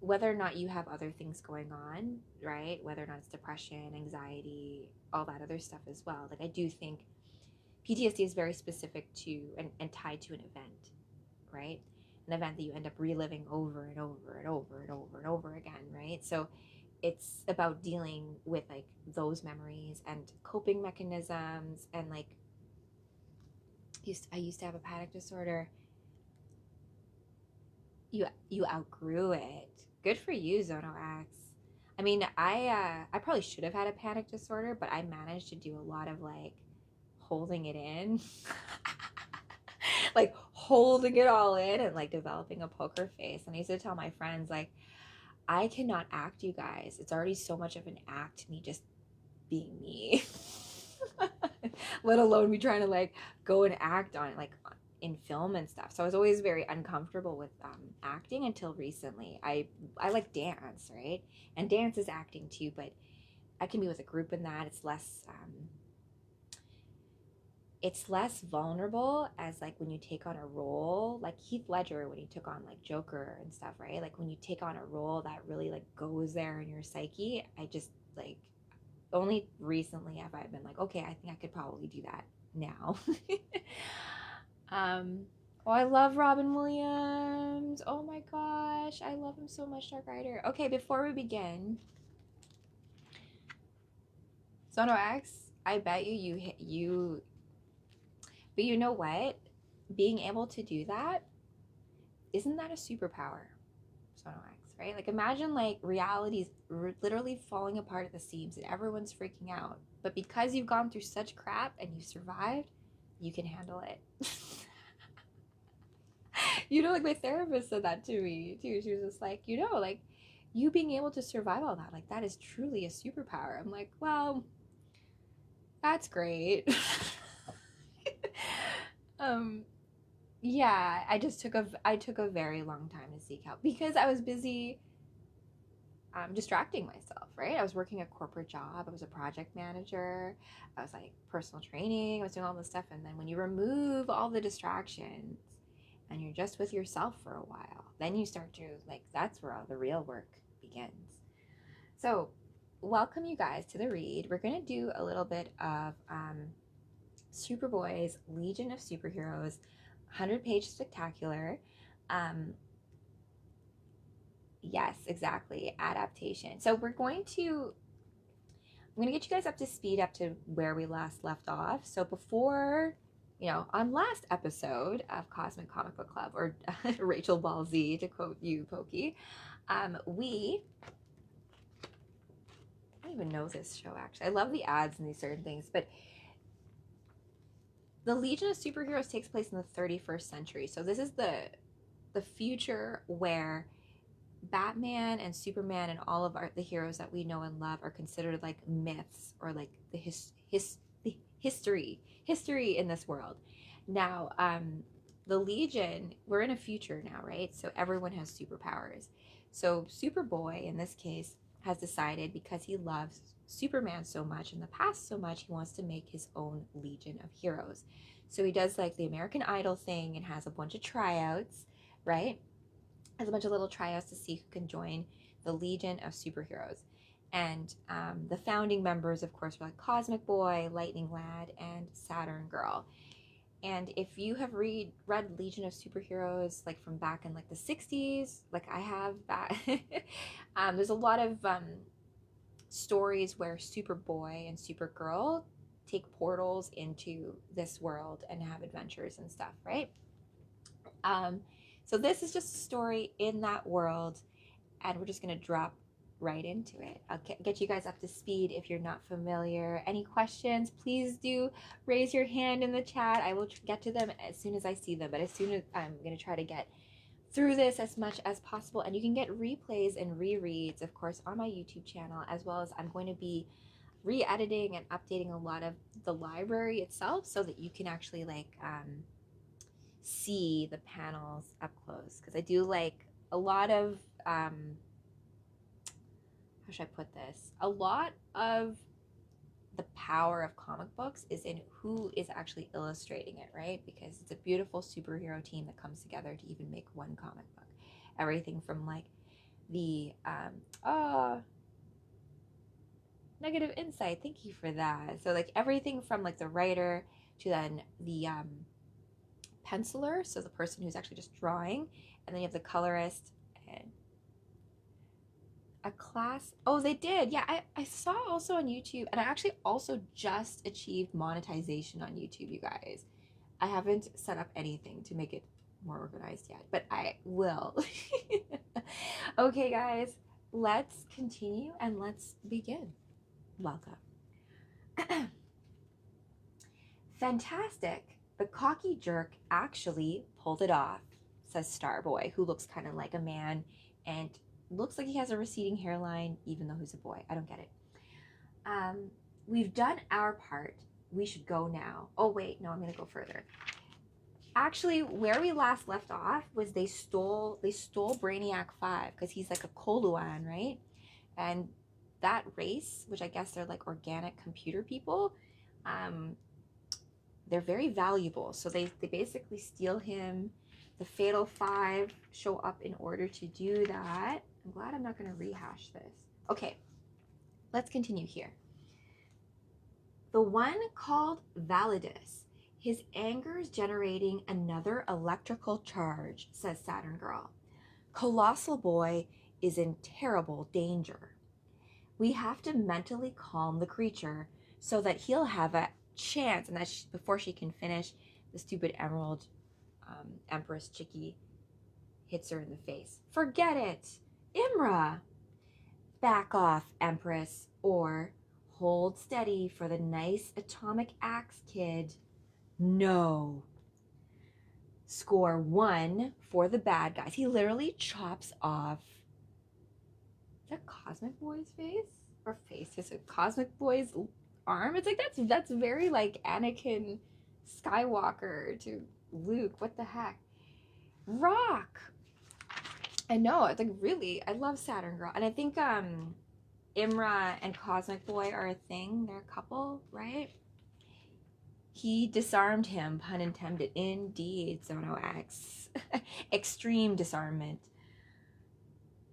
Whether or not you have other things going on, right? Whether or not it's depression, anxiety, all that other stuff as well. Like I do think PTSD is very specific to and tied to an event, right? An event that you end up reliving over and over and over and over and over again, right? So it's about dealing with like those memories and coping mechanisms and like I used to have a panic disorder. You outgrew it. Good for you, Zono X. I mean, I probably should have had a panic disorder, but I managed to do a lot of like holding it in. Like holding it all in and like developing a poker face. And I used to tell my friends like, I cannot act, you guys. It's already so much of an act, me just being me. Let alone me trying to like go and act on it, like in film and stuff. So I was always very uncomfortable with acting until recently. I like dance, right? And dance is acting too, but I can be with a group in that. It's less vulnerable as like when you take on a role like Heath Ledger when he took on like Joker and stuff, right? Like when you take on a role that really like goes there in your psyche, I just like only recently have I been like, okay, I think I could probably do that now. Oh, I love Robin Williams. Oh my gosh, I love him so much, Dark Rider. Okay, before we begin, Zono X, I bet you but you know what? Being able to do that, isn't that a superpower? Sono X, right? Like imagine like reality's literally falling apart at the seams and everyone's freaking out. But because you've gone through such crap and you survived, you can handle it. Like my therapist said that to me too. She was just like, like you being able to survive all that, like that is truly a superpower. I'm like, well, that's great. Yeah, I took a very long time to seek help because I was busy distracting myself, right? I was working a corporate job. I was a project manager. I was like personal training. I was doing all this stuff. And then when you remove all the distractions and you're just with yourself for a while. Then you start to, like, that's where all the real work begins. So, welcome you guys to the read. We're going to do a little bit of Superboy's Legion of Superheroes, 100-page spectacular. Yes, exactly, adaptation. So I'm going to get you guys up to speed, up to where we last left off. So before, on last episode of Cosmic Comic Book Club, or Rachel Ball Z, to quote you, Pokey, I don't even know this show, actually. I love the ads and these certain things, but the Legion of Superheroes takes place in the 31st century. So this is the future where Batman and Superman and all of the heroes that we know and love are considered like myths, or like the history in this world. Now, the Legion, we're in a future now, right? So everyone has superpowers. So Superboy, in this case, has decided, because he loves Superman so much in the past so much, he wants to make his own Legion of Heroes. So he does like the American Idol thing and has a bunch of tryouts, right? Has a bunch of little tryouts to see who can join the Legion of Superheroes. And the founding members, of course, were like Cosmic Boy, Lightning Lad, and Saturn Girl. And if you have read Legion of Superheroes, like from back in like the 60s, like I have that, there's a lot of stories where Superboy and Supergirl take portals into this world and have adventures and stuff, right? So this is just a story in that world, and we're just going to drop right into it. I'll get you guys up to speed if you're not familiar. Any questions, please do raise your hand in the chat. I will get to them as soon as I see them, but as soon as I'm going to try to get through this as much as possible. And you can get replays and rereads, of course, on my YouTube channel, as well as I'm going to be re-editing and updating a lot of the library itself so that you can actually like see the panels up close, because I do like a lot of how should I put this? A lot of the power of comic books is in who is actually illustrating it, right? Because it's a beautiful superhero team that comes together to even make one comic book. Everything from like the negative insight, thank you for that. So like everything from like the writer to then the penciler, so the person who's actually just drawing, and then you have the colorist and a class. Oh, they did. Yeah, I saw also on YouTube, and I actually also just achieved monetization on YouTube, you guys. I haven't set up anything to make it more organized yet, but I will. Okay, guys, let's continue and let's begin. Welcome. Fantastic. The cocky jerk actually pulled it off, says Starboy, who looks kind of like a man and looks like he has a receding hairline, even though he's a boy. I don't get it. We've done our part. We should go now. Oh, wait. No, I'm going to go further. Actually, where we last left off was they stole Brainiac 5, because he's like a Koluan, right? And that race, which I guess they're like organic computer people, they're very valuable. So they basically steal him. The Fatal Five show up in order to do that. I'm glad I'm not going to rehash this. Okay, let's continue here. The one called Validus. His anger's generating another electrical charge, says Saturn Girl. Colossal Boy is in terrible danger. We have to mentally calm the creature so that he'll have a chance. And that's before she can finish, the stupid Emerald Empress Chicky hits her in the face. Forget it, Imra. Back off, Empress, or hold steady for the nice atomic axe, kid. No. Score 1 for the bad guys. He literally chops off, is that Cosmic Boy's face? Or face? Is it Cosmic Boy's arm? It's like, that's very like Anakin Skywalker to Luke. What the heck? Rock. I know, it's like really, I love Saturn Girl. And I think Imra and Cosmic Boy are a thing. They're a couple, right? He disarmed him, pun intended. Indeed, Zono X. Extreme disarmament.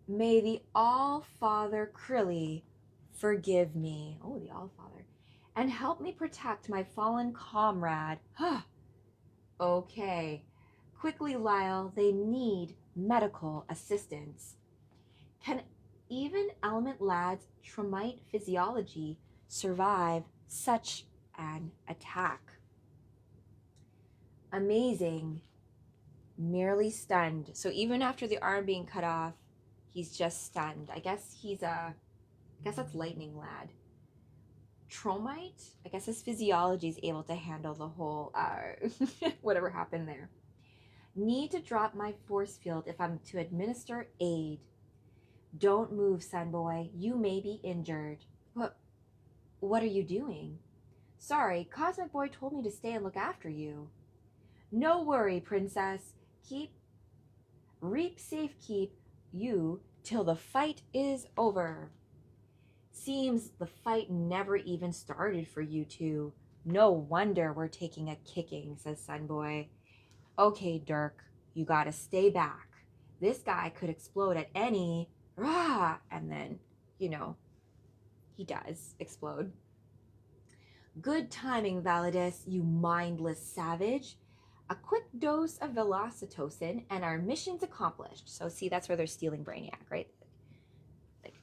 May the All-Father Krilly forgive me. Oh, the All-Father. And help me protect my fallen comrade. Okay. Quickly, Lyle, they need medical assistance. Can even Element Lad's Tremite physiology survive such an attack? Amazing. Merely stunned. So even after the arm being cut off, he's just stunned. I guess that's Lightning Lad. Tromite? I guess his physiology is able to handle the whole, whatever happened there. Need to drop my force field if I'm to administer aid. Don't move, Sunboy. You may be injured. What are you doing? Sorry, Cosmic Boy told me to stay and look after you. No worry, Princess. Reap safe keep you till the fight is over. Seems the fight never even started for you two. No wonder we're taking a kicking, says Sunboy. Okay, Dirk, you gotta stay back. This guy could explode at any... Rah! And then, he does explode. Good timing, Validus, you mindless savage. A quick dose of velocitocin and our mission's accomplished. So see, that's where they're stealing Brainiac, right? Like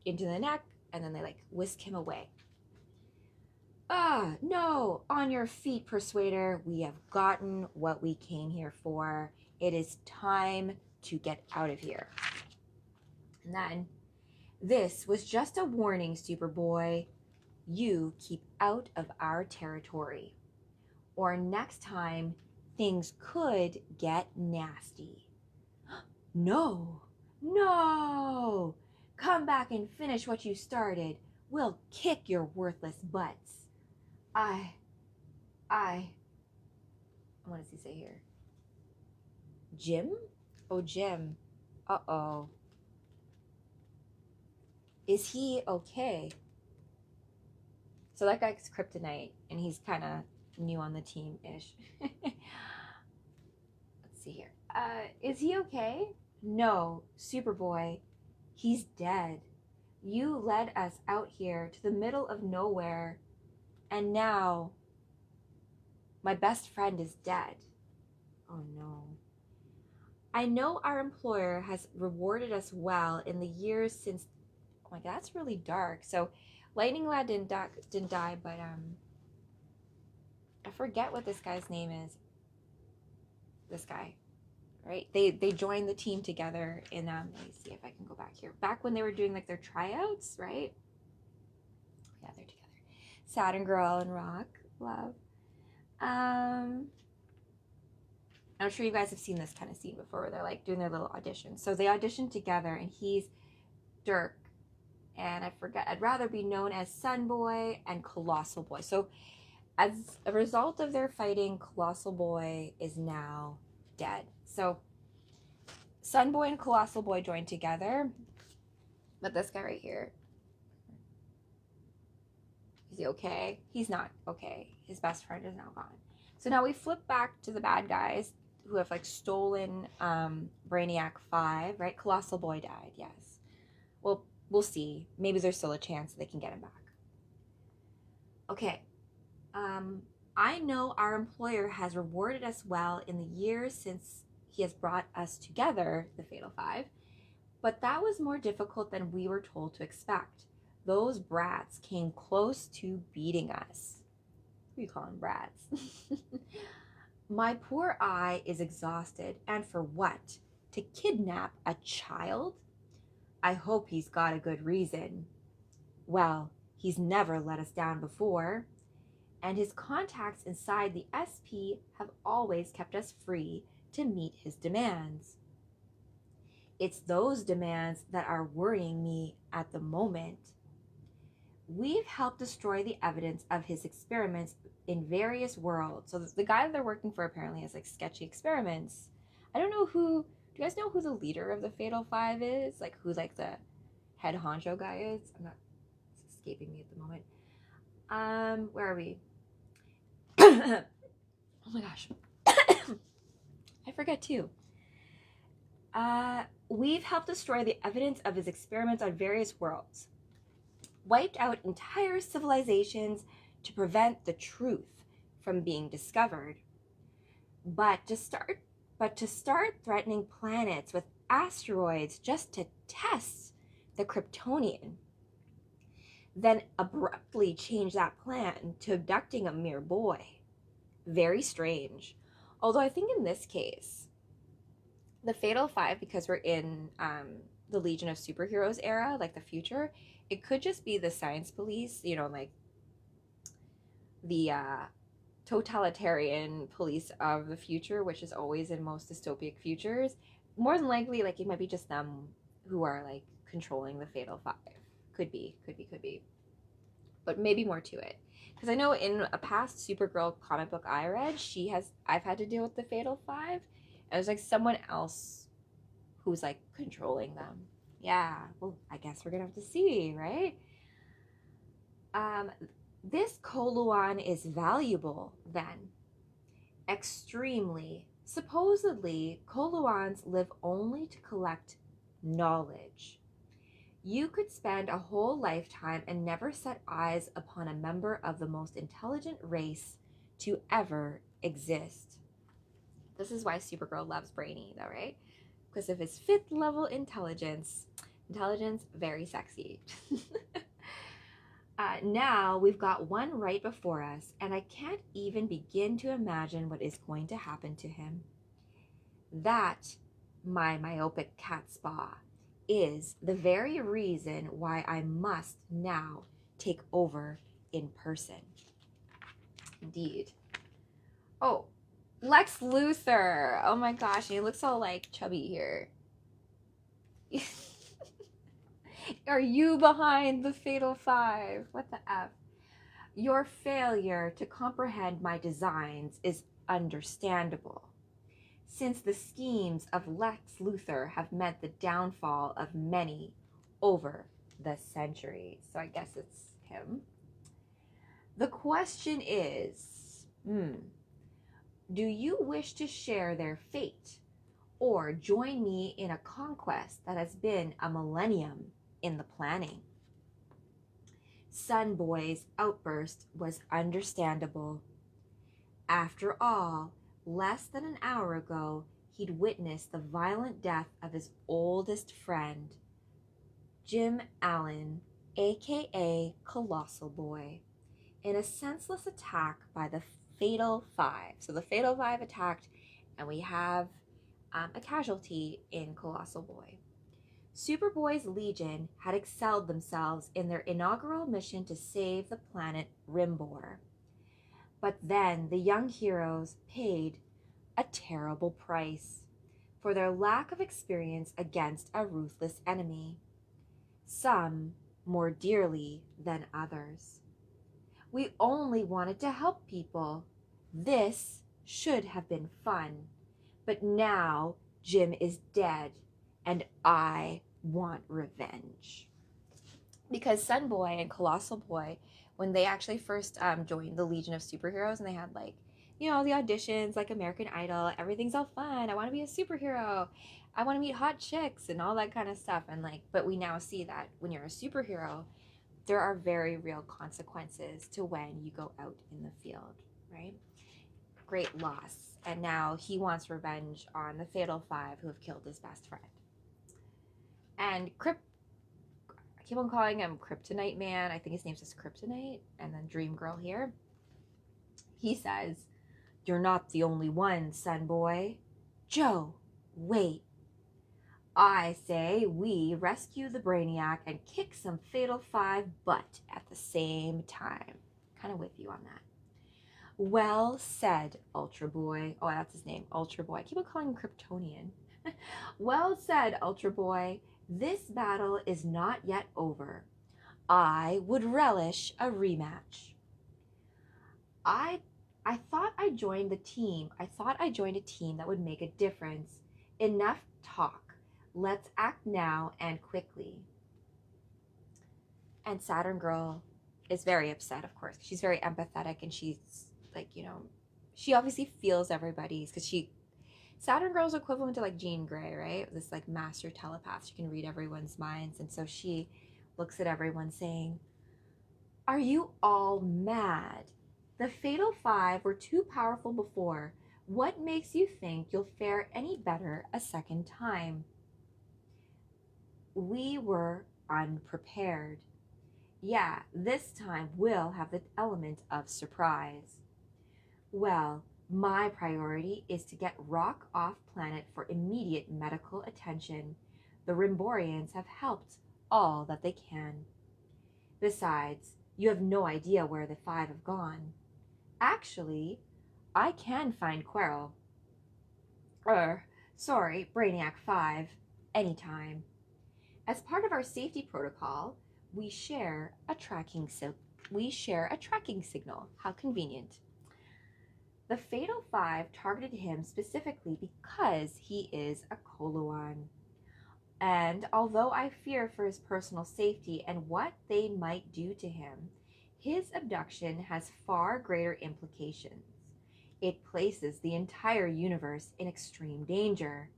into the neck, and then they like whisk him away. No, on your feet, Persuader. We have gotten what we came here for. It is time to get out of here. And then, this was just a warning, Superboy. You keep out of our territory. Or next time, things could get nasty. No! Come back and finish what you started. We'll kick your worthless butts. What does he say here? Jim? Oh, Jim. Uh-oh. Is he okay? So that guy's kryptonite, and he's kind of new on the team-ish. Let's see here. Is he okay? No, Superboy. He's dead. You led us out here to the middle of nowhere, and now my best friend is dead. Oh no. I know our employer has rewarded us well in the years since... Oh my God, that's really dark. So Lightning Lad didn't die, but I forget what this guy's name is. This guy, right? They joined the team together in let me see if I can go back here. Back when they were doing like their tryouts, right? Yeah, they're together. Saturn Girl and Rock, love. I'm sure you guys have seen this kind of scene before where they're like doing their little auditions. So they auditioned together, and he's Dirk, and I forget, I'd rather be known as Sunboy and Colossal Boy. So as a result of their fighting, Colossal Boy is now dead. So Sunboy and Colossal Boy joined together, but this guy right here, is he okay? He's not okay. His best friend is now gone. So now we flip back to the bad guys who have like stolen Brainiac 5, right? Colossal Boy died, yes. Well, we'll see. Maybe there's still a chance they can get him back. Okay. I know our employer has rewarded us well in the years since he has brought us together, the Fatal Five, but that was more difficult than we were told to expect. Those brats came close to beating us. What do you call them, brats? My poor eye is exhausted, and for what? To kidnap a child? I hope he's got a good reason. Well, he's never let us down before, and his contacts inside the SP have always kept us free to meet his demands. It's those demands that are worrying me at the moment. We've helped destroy the evidence of his experiments in various worlds. So the guy that they're working for apparently has like sketchy experiments. I don't know who, do you guys know who the leader of the Fatal Five is? Like who like the head honcho guy is? It's escaping me at the moment. Where are we? Oh my gosh. I forget too. We've helped destroy the evidence of his experiments on various worlds, wiped out entire civilizations to prevent the truth from being discovered. But to start threatening planets with asteroids just to test the Kryptonian, then abruptly change that plan to abducting a mere boy. Very strange. Although I think in this case, the Fatal Five, because we're in the Legion of Superheroes era, like the future, it could just be the science police, you know, like the totalitarian police of the future, which is always in most dystopic futures. More than likely, like, it might be just them who are like controlling the Fatal Five. Could be. But maybe more to it. Because I know in a past Supergirl comic book I read, I've had to deal with the Fatal Five. And there's like someone else who's like controlling them. Yeah, well, I guess we're gonna have to see, right? This Koluan is valuable then. Extremely. Supposedly, Koluans live only to collect knowledge. You could spend a whole lifetime and never set eyes upon a member of the most intelligent race to ever exist. This is why Supergirl loves Brainy, though, right? Because of his 5th level intelligence, very sexy. Now we've got one right before us, and I can't even begin to imagine what is going to happen to him. That, my myopic catspaw, is the very reason why I must now take over in person. Indeed. Oh, Lex Luthor. Oh my gosh, he looks all like chubby here. Are you behind the Fatal Five? What the F? Your failure to comprehend my designs is understandable, since the schemes of Lex Luthor have meant the downfall of many over the centuries. So I guess it's him. The question is, do you wish to share their fate or join me in a conquest that has been a millennium in the planning? Sunboy's outburst was understandable. After all, less than an hour ago, he'd witnessed the violent death of his oldest friend, Jim Allen, aka Colossal Boy, in a senseless attack by the Fatal Five. So the Fatal Five attacked, and we have a casualty in Colossal Boy. Superboy's Legion had excelled themselves in their inaugural mission to save the planet Rimbor. But then the young heroes paid a terrible price for their lack of experience against a ruthless enemy, some more dearly than others. We only wanted to help people. This should have been fun. But now Jim is dead, and I want revenge. Because Sunboy and Colossal Boy, when they actually first joined the Legion of Superheroes, and they had like, you know, the auditions, like American Idol, everything's all fun. I want to be a superhero. I want to meet hot chicks and all that kind of stuff. And like, but we now see that when you're a superhero, there are very real consequences to when you go out in the field, right? Great loss. And now he wants revenge on the Fatal Five who have killed his best friend. And I keep on calling him Kryptonite Man. I think his name's just Kryptonite. And then Dream Girl here. He says, "You're not the only one, Sunboy. Joe, wait. I say we rescue the Brainiac and kick some Fatal Five butt at the same time." Kind of with you on that. Well said, Ultra Boy. Oh, that's his name, Ultra Boy. I keep on calling him Kryptonian. Well said, Ultra Boy. This battle is not yet over. I would relish a rematch. I thought I joined a team that would make a difference. Enough talk. Let's act now and quickly. And Saturn Girl is very upset, of course. She's very empathetic, and she's like, she obviously feels everybody's, because Saturn Girl's equivalent to like Jean Grey, right? This like master telepath. She can read everyone's minds. And so she looks at everyone saying, "Are you all mad? The Fatal Five were too powerful before. What makes you think you'll fare any better a second time? We were unprepared. Yeah, this time we'll have the element of surprise. Well, my priority is to get Rock off planet for immediate medical attention. The Rimborians have helped all that they can. Besides, you have no idea where the five have gone. Actually, I can find Quirrell. Sorry, Brainiac 5, anytime. As part of our safety protocol, we share a tracking signal. How convenient. The Fatal Five targeted him specifically because he is a Coloan. And although I fear for his personal safety and what they might do to him, his abduction has far greater implications. It places the entire universe in extreme danger.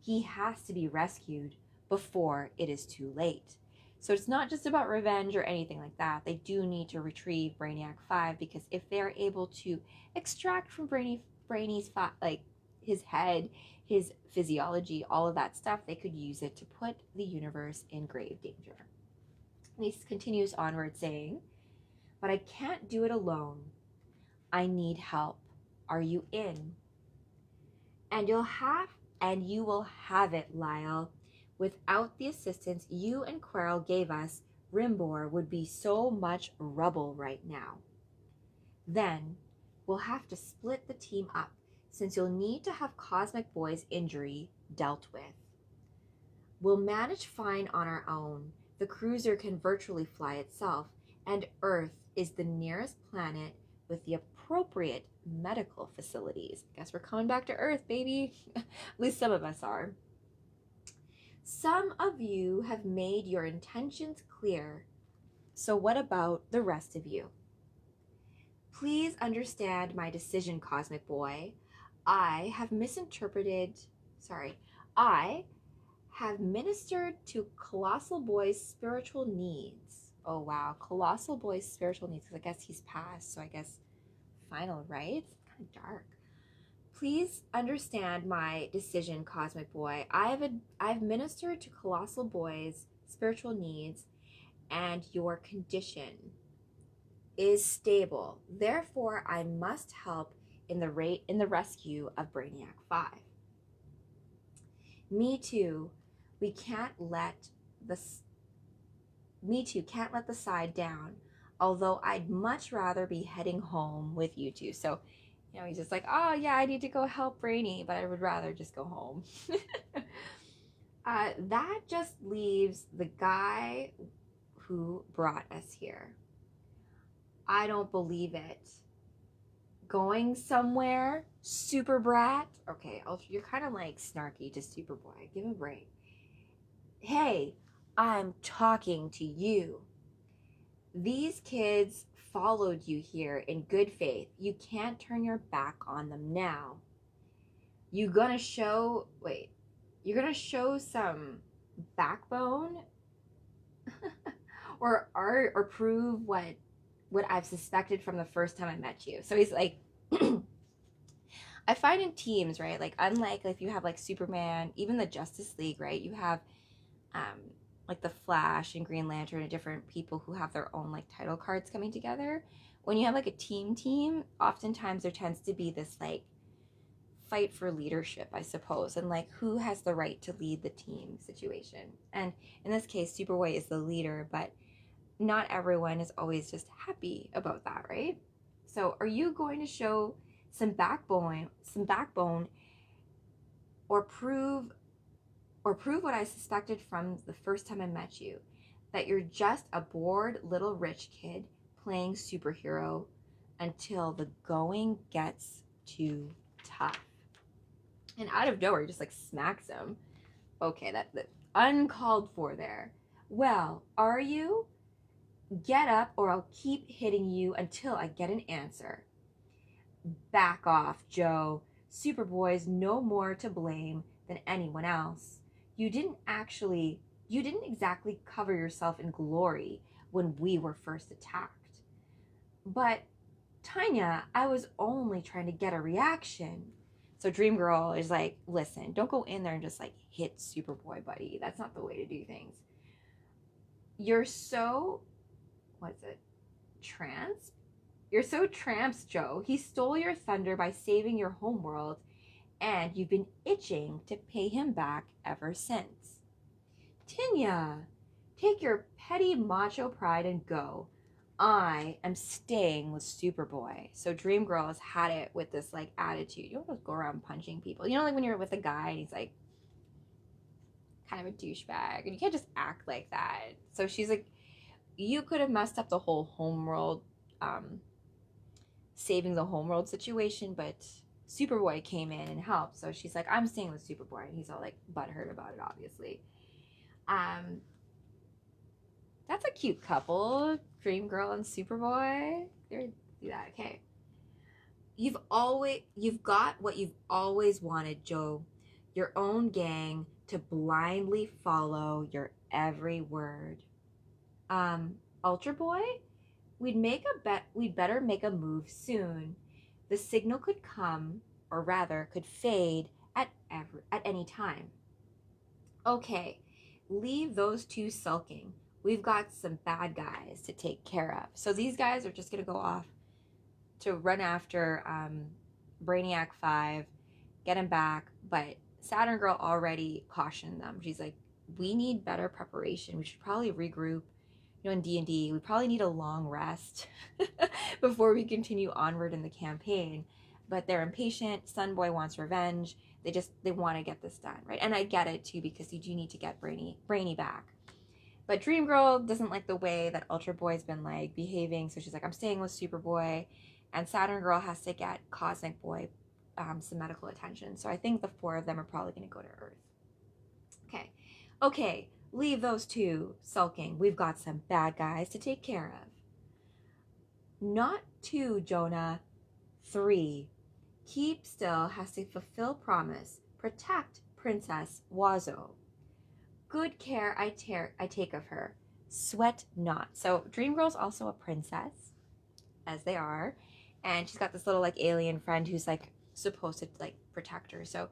He has to be rescued before it is too late. So it's not just about revenge or anything like that. They do need to retrieve Brainiac 5, because if they're able to extract from Brainy's like his head, his physiology, all of that stuff, they could use it to put the universe in grave danger. And he continues onward saying, "But I can't do it alone. I need help. Are you in? And you will have it, Lyle. Without the assistance you and Quirrell gave us, Rimbor would be so much rubble right now. Then we'll have to split the team up, since you'll need to have Cosmic Boy's injury dealt with. We'll manage fine on our own. The cruiser can virtually fly itself, and Earth is the nearest planet with the appropriate medical facilities." Guess we're coming back to Earth, baby. At least some of us are. "Some of you have made your intentions clear. So what about the rest of you? Please understand my decision, Cosmic Boy. I have ministered to Colossal Boy's spiritual needs." Oh, wow. Colossal Boy's spiritual needs, because I guess he's passed, so I guess final, right? It's kind of dark. "Please understand my decision, Cosmic Boy. I've ministered to Colossal Boy's spiritual needs, and your condition is stable. Therefore, I must help in the rescue of Brainiac 5. Me too can't let the side down, although I'd much rather be heading home with you two." So, he's just like, "Oh yeah, I need to go help Brainy, but I would rather just go home." That just leaves the guy who brought us here. I don't believe it. Going somewhere, Super Brat? Okay, you're kind of like snarky to Superboy. Give him a break. Hey, I'm talking to you. These kids followed you here in good faith. You can't turn your back on them now. You're gonna show some backbone or prove what I've suspected from the first time I met you. So he's like, I find in teams, right, like unlike if you have like Superman, even the Justice League, right, you have like the Flash and Green Lantern and different people who have their own like title cards coming together. When you have like a team, oftentimes there tends to be this like fight for leadership, I suppose, and like who has the right to lead the team situation. And in this case, Superboy is the leader, but not everyone is always just happy about that, right? So are you going to show some backbone or prove what I suspected from the first time I met you, that you're just a bored little rich kid playing superhero until the going gets too tough? And out of nowhere, just like smacks him. Okay, that uncalled for there. Well, are you? Get up or I'll keep hitting you until I get an answer. Back off, Joe. Superboy's no more to blame than anyone else. You didn't exactly cover yourself in glory when we were first attacked. But Tanya, I was only trying to get a reaction. So Dream Girl is like, listen, don't go in there and just like hit Superboy, buddy. That's not the way to do things. You're so, what's it, trans? You're so tramps, Joe. He stole your thunder by saving your homeworld, and you've been itching to pay him back ever since. Tinya, take your petty macho pride and go. I am staying with Superboy. So Dream Girl has had it with this like attitude. You don't just go around punching people. You know, like when you're with a guy and he's like kind of a douchebag, and you can't just act like that. So she's like, you could have messed up the whole homeworld, saving the homeworld situation, but Superboy came in and helped. So she's like, I'm staying with Superboy, and he's all like butthurt about it, obviously. That's a cute couple, Dream Girl and Superboy. There, do that, okay. You've got what you've always wanted, Joe. Your own gang to blindly follow your every word. Ultra Boy, we'd better make a move soon. The signal could come, or rather, could fade at any time. Okay, leave those two sulking. We've got some bad guys to take care of. So these guys are just going to go off to run after Brainiac 5, get him back. But Saturn Girl already cautioned them. She's like, we need better preparation. We should probably regroup. You know, in D&D, we probably need a long rest before we continue onward in the campaign. But they're impatient. Sunboy wants revenge. They want to get this done, right? And I get it, too, because you do need to get Brainy back. But Dream Girl doesn't like the way that Ultra Boy's been like behaving, so she's like, I'm staying with Superboy. And Saturn Girl has to get Cosmic Boy some medical attention. So I think the four of them are probably going to go to Earth. Okay, leave those two sulking. We've got some bad guys to take care of. Not two, Jonah. 3. Keep still has to fulfill promise. Protect Princess Wazo. Good care I take of her. Sweat not. So Dream Girl's also a princess, as they are. And she's got this little like alien friend who's like supposed to like protect her. So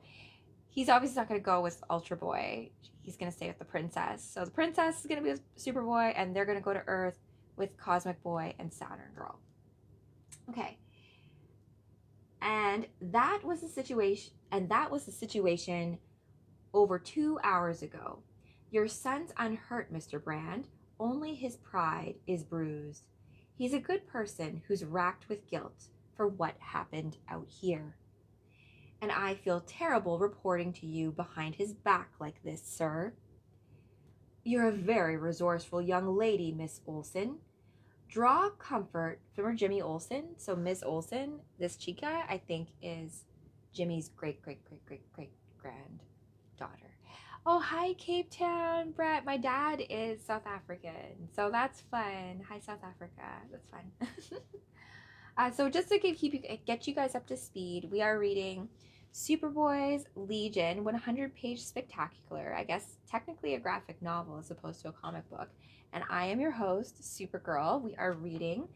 he's obviously not going to go with Ultra Boy. He's going to stay with the princess. So the princess is going to be with Superboy, and they're going to go to Earth with Cosmic Boy and Saturn Girl. Okay. And that was the situation over 2 hours ago. Your son's unhurt, Mr. Brand. Only his pride is bruised. He's a good person who's racked with guilt for what happened out here. And I feel terrible reporting to you behind his back like this, sir. You're a very resourceful young lady, Miss Olsen. Draw comfort from her Jimmy Olsen. So Miss Olsen, this chica, I think is Jimmy's great-great-great-great-granddaughter. Oh, hi, Cape Town, Brett. My dad is South African, so that's fun. Hi, South Africa. That's fun. So just to get you guys up to speed, we are reading Superboy's Legion 100-page spectacular. I guess technically a graphic novel as opposed to a comic book. And I am your host, Supergirl. We are reading.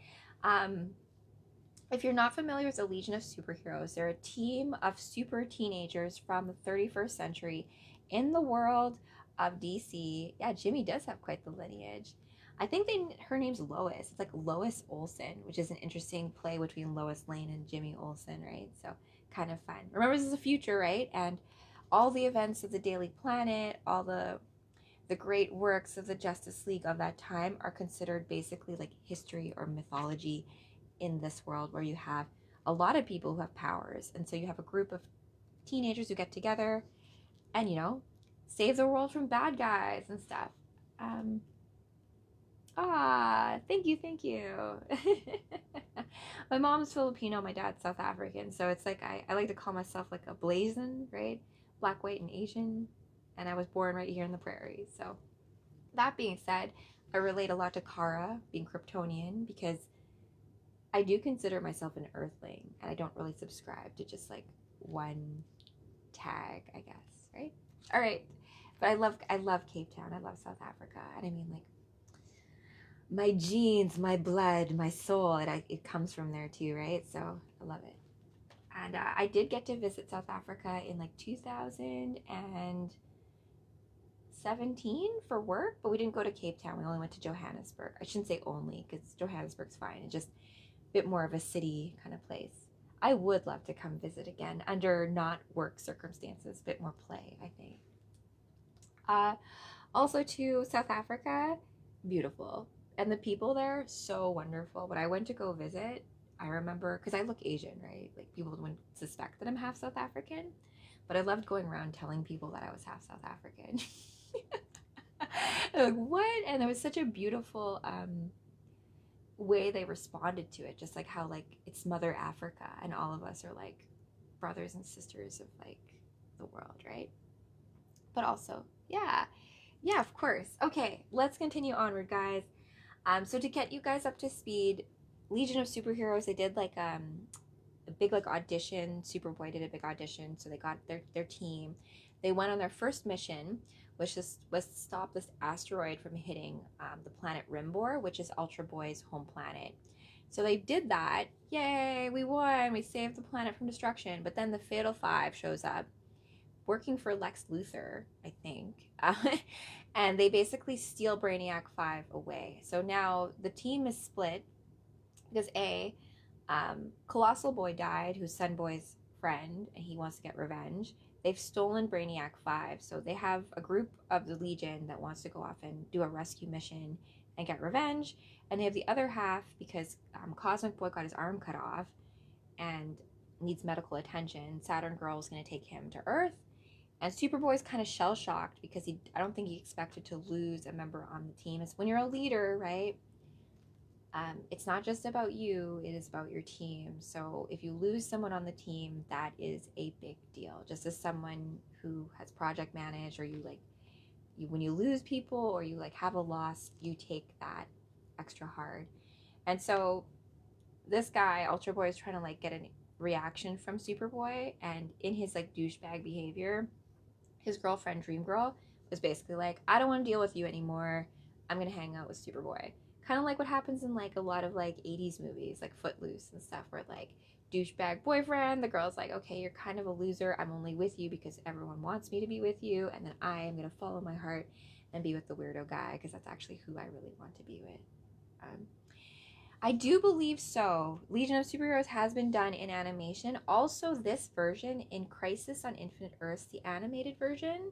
If you're not familiar with the Legion of Superheroes, they're a team of super teenagers from the 31st century in the world of DC. Yeah, Jimmy does have quite the lineage. I think her name's Lois. It's like Lois Olsen, which is an interesting play between Lois Lane and Jimmy Olsen, right? So kind of fun. Remember, this is the future, right? And all the events of the Daily Planet, all the great works of the Justice League of that time are considered basically like history or mythology in this world, where you have a lot of people who have powers. And so you have a group of teenagers who get together and, you know, save the world from bad guys and stuff. Thank you. My mom's Filipino, my dad's South African, so it's like I like to call myself like a blazon, right? Black, white, and Asian, and I was born right here in the prairies. So that being said, I relate a lot to Kara being Kryptonian, because I do consider myself an earthling, and I don't really subscribe to just like one tag, I guess, right? All right. But I love Cape Town. I love South Africa. And I mean, like, my genes, my blood, my soul, it comes from there too, right? So I love it. And I did get to visit South Africa in like 2017 for work, but we didn't go to Cape Town. We only went to Johannesburg. I shouldn't say only, because Johannesburg's fine. It's just a bit more of a city kind of place. I would love to come visit again under not work circumstances, a bit more play, I think. Uh, Also to South Africa, beautiful. And the people there, so wonderful. When I went to go visit, I remember, because I look Asian, right? Like people wouldn't suspect that I'm half South African, but I loved going around telling people that I was half South African. Like, what? And it was such a beautiful way they responded to it, just like how like it's Mother Africa and all of us are like brothers and sisters of like the world, right? But also, yeah, of course. Okay, let's continue onward, guys. So to get you guys up to speed, Legion of Superheroes, they did like a big like audition. Superboy did a big audition, so they got their team. They went on their first mission, which was to stop this asteroid from hitting the planet Rimbor, which is Ultra Boy's home planet. So they did that. Yay, we won. We saved the planet from destruction. But then the Fatal Five shows up, working for Lex Luthor, I think. And they basically steal Brainiac 5 away. So now the team is split because Colossal Boy died, who's Sunboy's friend, and he wants to get revenge. They've stolen Brainiac 5, so they have a group of the Legion that wants to go off and do a rescue mission and get revenge. And they have the other half because Cosmic Boy got his arm cut off and needs medical attention. Saturn Girl is going to take him to Earth. And Superboy's kind of shell-shocked because I don't think he expected to lose a member on the team. It's when you're a leader, right? It's not just about you, it is about your team. So if you lose someone on the team, that is a big deal. Just as someone who has project managed, or when you lose people or you like have a loss, you take that extra hard. And so this guy, Ultra Boy, is trying to like get a reaction from Superboy, and in his like douchebag behavior, his girlfriend Dream Girl was basically like, I don't want to deal with you anymore. I'm gonna hang out with Superboy. Kind of like what happens in like a lot of like 80s movies, like Footloose and stuff, where like douchebag boyfriend, the girl's like, okay, you're kind of a loser. I'm only with you because everyone wants me to be with you, and then I am gonna follow my heart and be with the weirdo guy because that's actually who I really want to be with. I do believe so. Legion of Superheroes has been done in animation. Also, this version in Crisis on Infinite Earths, the animated version,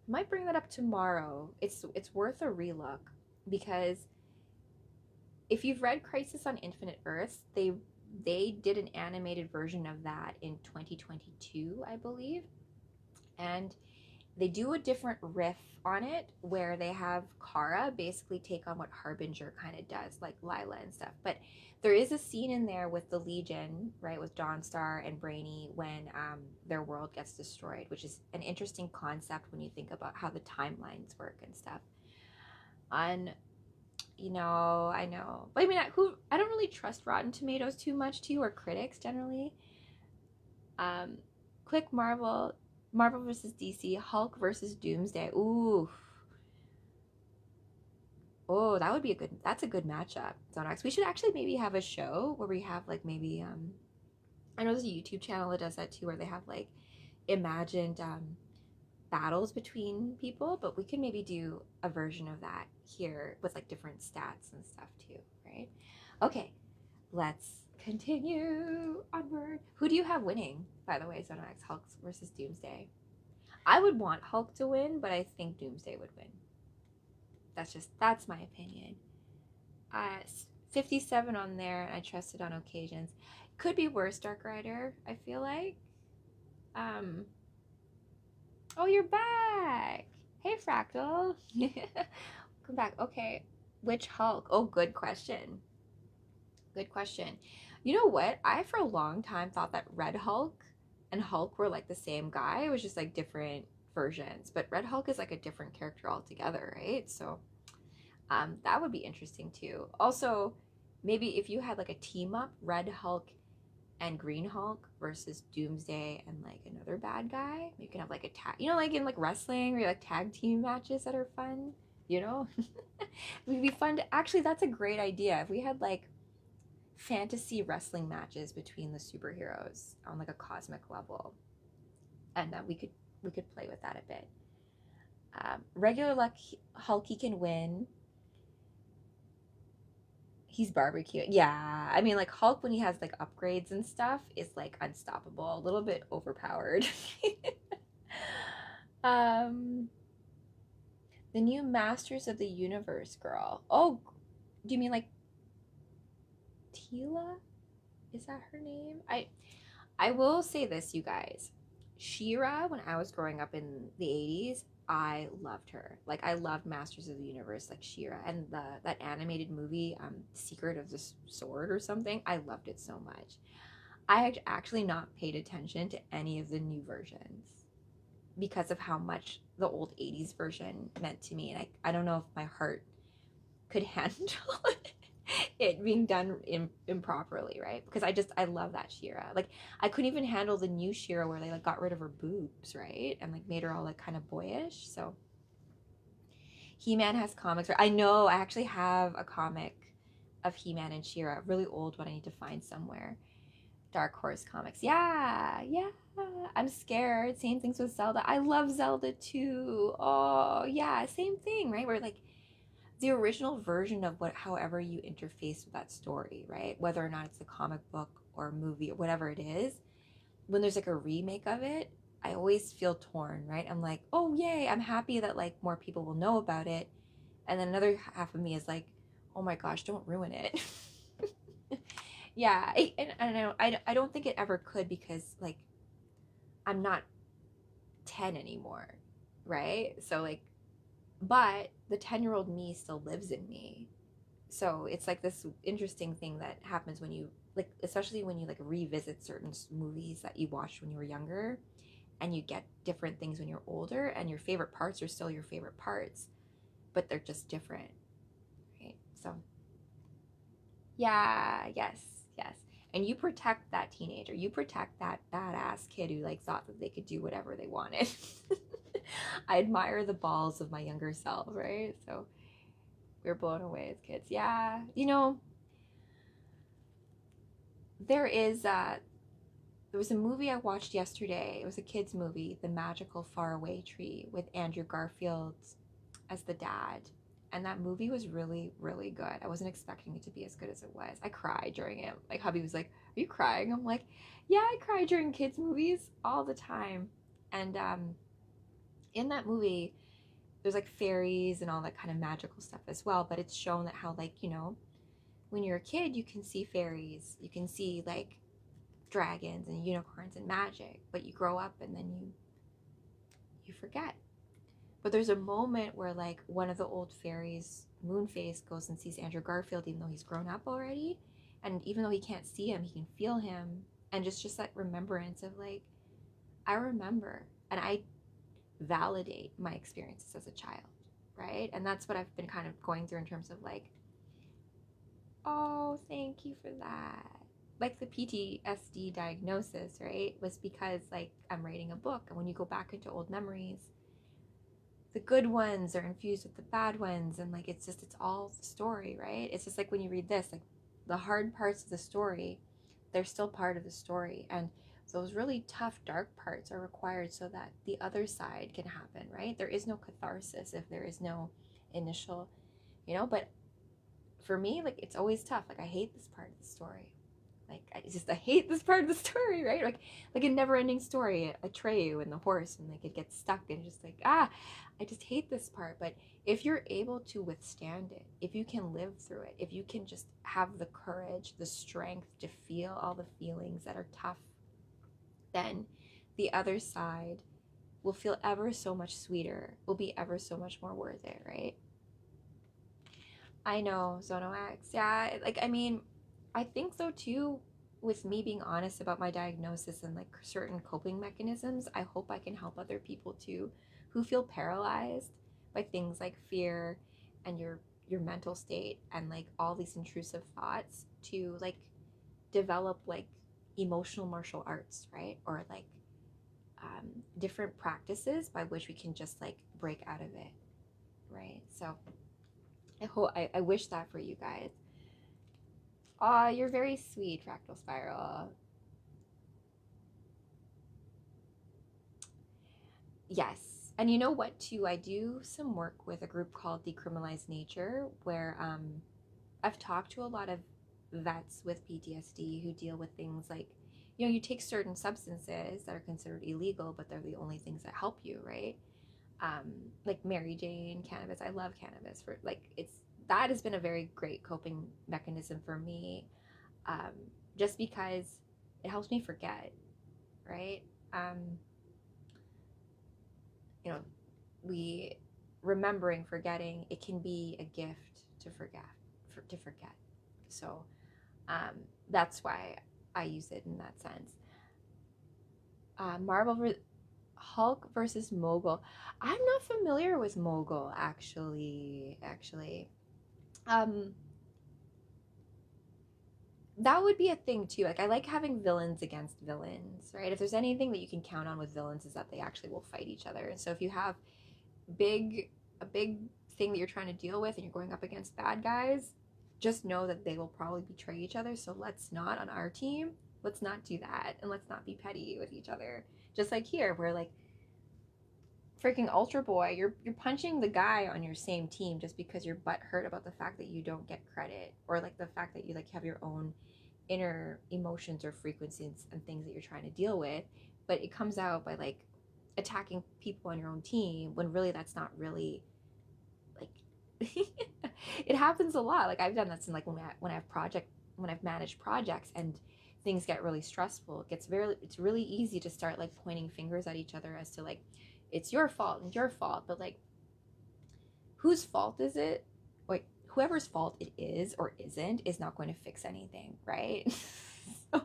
I might bring that up tomorrow. It's worth a relook, because if you've read Crisis on Infinite Earths, they did an animated version of that in 2022, I believe, and they do a different riff on it where they have Kara basically take on what Harbinger kind of does, like Lila and stuff. But there is a scene in there with the Legion, right, with Dawnstar and Brainy when their world gets destroyed, which is an interesting concept when you think about how the timelines work and stuff. And I know, but I mean, I don't really trust Rotten Tomatoes too much too, or critics generally. Quick Marvel versus DC, Hulk versus Doomsday. Ooh. Oh, that's a good matchup. Zonax. We should actually maybe have a show where we have like maybe I know there's a YouTube channel that does that too, where they have like imagined battles between people, but we could maybe do a version of that here with like different stats and stuff too, right? Okay, let's continue onward. Who do you have winning, by the way, Zonax? Hulk versus Doomsday? I would want Hulk to win, but I think Doomsday would win. That's my opinion. 57 on there, and I trust it on occasions. Could be worse, Dark Rider, I feel like. Oh, you're back. Hey, Fractal. Come back. Okay, which Hulk? Oh, good question. Good question. You know what? I, for a long time, thought that Red Hulk and Hulk were like the same guy. It was just like different versions. But Red Hulk is like a different character altogether, right? So that would be interesting too. Also, maybe if you had like a team up, Red Hulk and Green Hulk versus Doomsday and like another bad guy. You can have like a tag, you know, like in like wrestling where you like tag team matches that are fun, you know? It would be fun to actually, that's a great idea. If we had like fantasy wrestling matches between the superheroes on like a cosmic level, and we could play with that a bit. Regular luck Hulk, he can win. He's barbecue. Yeah. I mean, like Hulk when he has like upgrades and stuff is like unstoppable, a little bit overpowered. um the new Masters of the Universe girl. Oh, do you mean like Tila? Is that her name? I will say this, you guys. She-Ra, when I was growing up in the 80s, I loved her. Like I loved Masters of the Universe, like She-Ra, and that animated movie, Secret of the Sword or something. I loved it so much. I had actually not paid attention to any of the new versions because of how much the old 80s version meant to me, and I don't know if my heart could handle it being done improperly, right? Because I love that She-Ra. Like I couldn't even handle the new She-Ra where they like got rid of her boobs, right? And like made her all like kind of boyish. So He-Man has comics. I know I actually have a comic of He-Man and She-Ra, a really old one I need to find somewhere. Dark Horse Comics. Yeah, yeah. I'm scared. Same things with Zelda. I love Zelda too. Oh, yeah, same thing, right? Where like the original version of however you interface with that story, right? Whether or not it's a comic book or a movie or whatever it is, when there's like a remake of it, I always feel torn, right? I'm like, oh yay, I'm happy that like more people will know about it. And then another half of me is like, oh my gosh, don't ruin it. Yeah, I don't think it ever could because like I'm not 10 anymore, right? So like, but the 10-year-old me still lives in me. So it's like this interesting thing that happens when you like, especially when you like revisit certain movies that you watched when you were younger, and you get different things when you're older, and your favorite parts are still your favorite parts, but they're just different, right? So yeah, yes, yes. And you protect that teenager. You protect that badass kid who like thought that they could do whatever they wanted. I admire the balls of my younger self, right? So we're blown away as kids. Yeah, you know, there is there was a movie I watched yesterday. It was a kids movie, The Magical Faraway Tree, with Andrew Garfield as the dad. And that movie was really, really good. I wasn't expecting it to be as good as it was. I cried during it. Like hubby was like, "Are you crying?" I'm like, "Yeah, I cry during kids movies all the time." And in that movie, there's like fairies and all that kind of magical stuff as well. But it's shown that how like, you know, when you're a kid, you can see fairies, you can see like dragons and unicorns and magic, but you grow up and then you forget. But there's a moment where like one of the old fairies, Moonface, goes and sees Andrew Garfield even though he's grown up already, and even though he can't see him, he can feel him, and just that remembrance of like, I remember, and I validate my experiences as a child, right? And that's what I've been kind of going through in terms of like, oh, thank you for that. Like the PTSD diagnosis, right, was because like I'm writing a book, and when you go back into old memories, the good ones are infused with the bad ones, and like it's all the story, right? It's just like when you read this, like the hard parts of the story, they're still part of the story, and those really tough dark parts are required so that the other side can happen, right? There is no catharsis if there is no initial, you know. But for me, like it's always tough. Like I hate this part of the story. Like I hate this part of the story, right? Like a never-ending story, Atreyu and the horse, and like it gets stuck, and just like I just hate this part. But if you're able to withstand it, if you can live through it, if you can just have the courage, the strength to feel all the feelings that are tough, then the other side will feel ever so much sweeter, will be ever so much more worth it, right? I know, Zono X. Yeah, like I mean, I think so too. With me being honest about my diagnosis and like certain coping mechanisms, I hope I can help other people too who feel paralyzed by things like fear, and you're your mental state and like all these intrusive thoughts to like develop like emotional martial arts, right? Or like different practices by which we can just like break out of it, right? So I wish that for you guys. Aw, you're very sweet, Fractal Spiral. Yes. And you know what, too? I do some work with a group called Decriminalized Nature, where I've talked to a lot of vets with PTSD who deal with things like, you know, you take certain substances that are considered illegal, but they're the only things that help you, right? Like Mary Jane, cannabis. I love cannabis for like that has been a very great coping mechanism for me, um, just because it helps me forget, right? Um, you know, we remembering, forgetting, it can be a gift to forget. So that's why I use it in that sense. Hulk versus Mogul. I'm not familiar with Mogul actually. Um, that would be a thing too. Like I like having villains against villains, right? If there's anything that you can count on with villains is that they actually will fight each other. And so if you have a big thing that you're trying to deal with and you're going up against bad guys, just know that they will probably betray each other. So let's not on our team, let's not do that, and let's not be petty with each other. Just like here, where like freaking Ultra Boy, you're punching the guy on your same team just because you're butthurt about the fact that you don't get credit, or like the fact that you like have your own inner emotions or frequencies and things that you're trying to deal with, but it comes out by like attacking people on your own team when really that's not really like it happens a lot. Like I've done this in like when I've managed projects and things get really stressful, it's really easy to start like pointing fingers at each other as to like it's your fault and your fault, but like whose fault is it? Like whoever's fault it is or isn't is not going to fix anything, right? So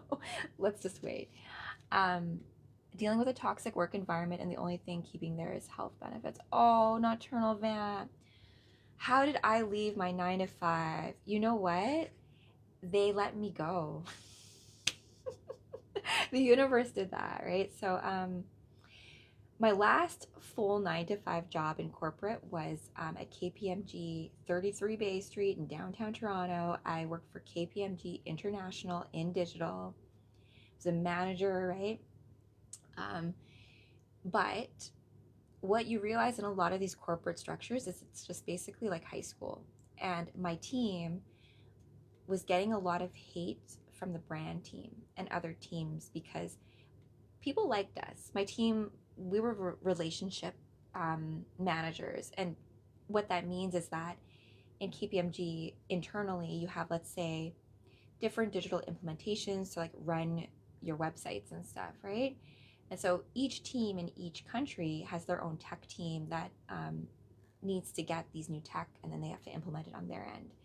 let's just wait. um Dealing with a toxic work environment and the only thing keeping there is health benefits. Oh, Nocturnal Vamp. How did I leave my 9 to 5? You know what? They let me go. The universe did that, right? So my last full 9 to 5 job in corporate was at KPMG 33 Bay Street in downtown Toronto. I worked for KPMG International in digital. I was a manager, right? But what you realize in a lot of these corporate structures is it's just basically like high school. And my team was getting a lot of hate from the brand team and other teams because people liked us. My team, we were relationship managers. And what that means is that in KPMG internally, you have, let's say, different digital implementations to like run your websites and stuff, right? And so each team in each country has their own tech team that needs to get these new tech, and then they have to implement it on their end.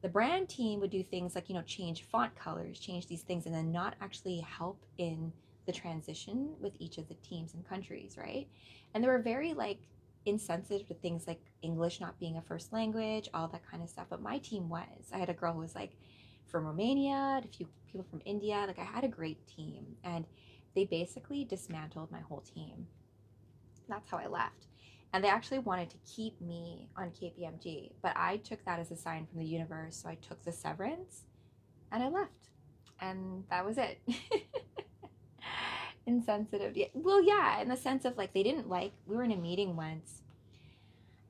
The brand team would do things like, you know, change font colors, change these things, and then not actually help in the transition with each of the teams and countries, right? And they were very like insensitive to things like English not being a first language, all that kind of stuff. But my team was. I had a girl who was like from Romania, a few people from India. Like I had a great team, and they basically dismantled my whole team. That's how I left. And they actually wanted to keep me on KPMG, but I took that as a sign from the universe. So I took the severance and I left. And that was it. Insensitive. Well, yeah, in the sense of like, they didn't like, we were in a meeting once,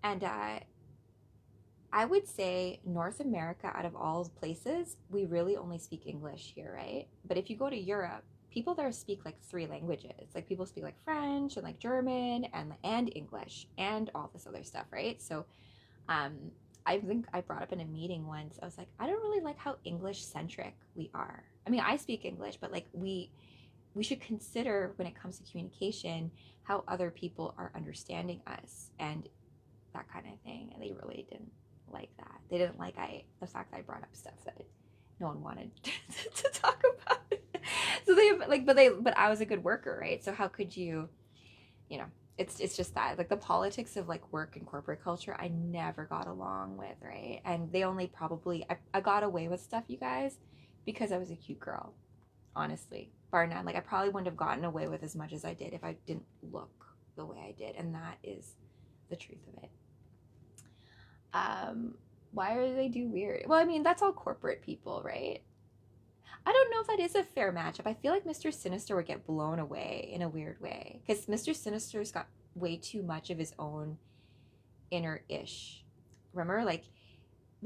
and I would say North America, out of all places, we really only speak English here, right? But if you go to Europe, people there speak like 3 languages. Like people speak like French and like German and English and all this other stuff, right? So I think I brought up in a meeting once, I was like, I don't really like how English centric we are. I mean, I speak English, but like we should consider when it comes to communication how other people are understanding us and that kind of thing. And they really didn't like that. They didn't like the fact that I brought up stuff that no one wanted to talk about. So they like, but I was a good worker, right? So how could you, you know? it's just that, like, the politics of like work and corporate culture, I never got along with, right? And they only probably, I got away with stuff, you guys, because I was a cute girl, honestly, bar none. Like, I probably wouldn't have gotten away with as much as I did if I didn't look the way I did, and that is the truth of it. Why are they do weird? Well, I mean, that's all corporate people, right? I don't know if that is a fair matchup. I feel like Mr. Sinister would get blown away in a weird way, because Mr. Sinister's got way too much of his own inner ish. Remember, like,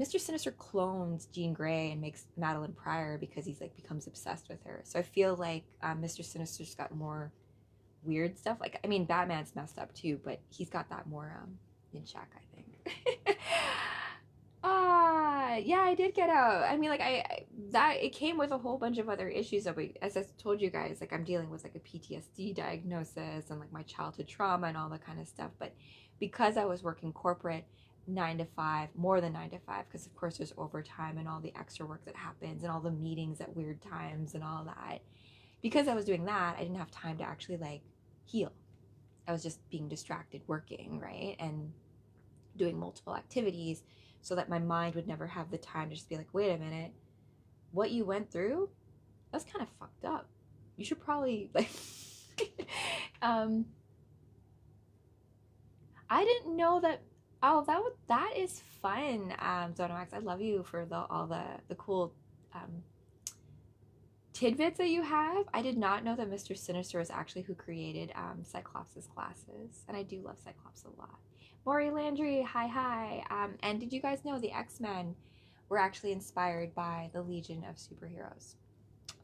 Mr. Sinister clones Jean Grey and makes Madeline Pryor because he's like becomes obsessed with her. So I feel like Mr. Sinister's got more weird stuff. Like, I mean, Batman's messed up too, but he's got that more in check, I think. Yeah, I did get out. I mean, like, I that it came with a whole bunch of other issues that as I told you guys, like, I'm dealing with like a PTSD diagnosis and like my childhood trauma and all that kind of stuff. But because I was working corporate 9 to 5, more than 9 to 5, because of course there's overtime and all the extra work that happens and all the meetings at weird times and all that. Because I was doing that, I didn't have time to actually like heal. I was just being distracted working, right? And doing multiple activities, so that my mind would never have the time to just be like, wait a minute, what you went through, that's kind of fucked up. You should probably like I didn't know that. Oh, that is fun. Zonomax, I love you for all the cool tidbits that you have. I did not know that Mr. Sinister is actually who created Cyclops' glasses, and I do love Cyclops a lot. Maury Landry, hi. And did you guys know the X-Men were actually inspired by the Legion of Superheroes?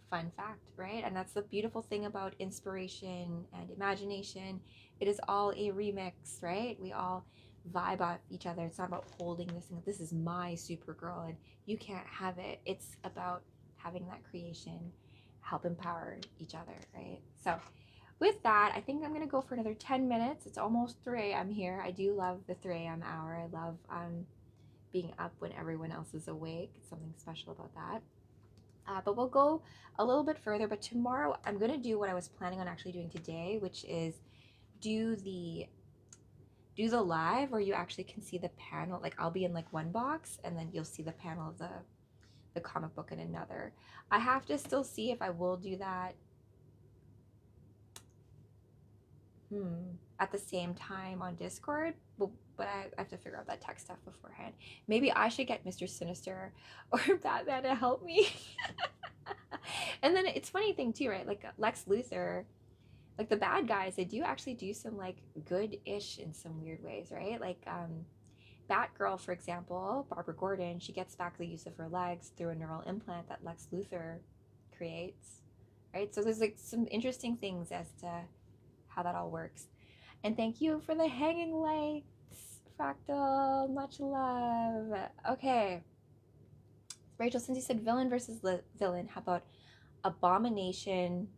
Fun fact, right? And that's the beautiful thing about inspiration and imagination. It is all a remix, right? We all vibe off each other. It's not about holding this thing. This is my Supergirl and you can't have it. It's about having that creation help empower each other, right? So with that, I think I'm going to go for another 10 minutes. It's almost 3 a.m. here. I do love the 3 a.m. hour. I love being up when everyone else is awake. It's something special about that. But we'll go a little bit further. But tomorrow, I'm going to do what I was planning on actually doing today, which is do the live where you actually can see the panel. Like, I'll be in like one box, and then you'll see the panel of the comic book in another. I have to still see if I will do that at the same time on Discord, but I have to figure out that tech stuff beforehand. Maybe I should get Mr. Sinister or Batman to help me. And then it's funny thing too, right? Like Lex Luthor, like the bad guys, they do actually do some like good-ish in some weird ways, right? Like Batgirl, for example, Barbara Gordon, she gets back the use of her legs through a neural implant that Lex Luthor creates, right? So there's like some interesting things as to how that all works. And thank you for the hanging lights, Fractal, much love. Okay, Rachel, since you said villain versus villain, how about Abomination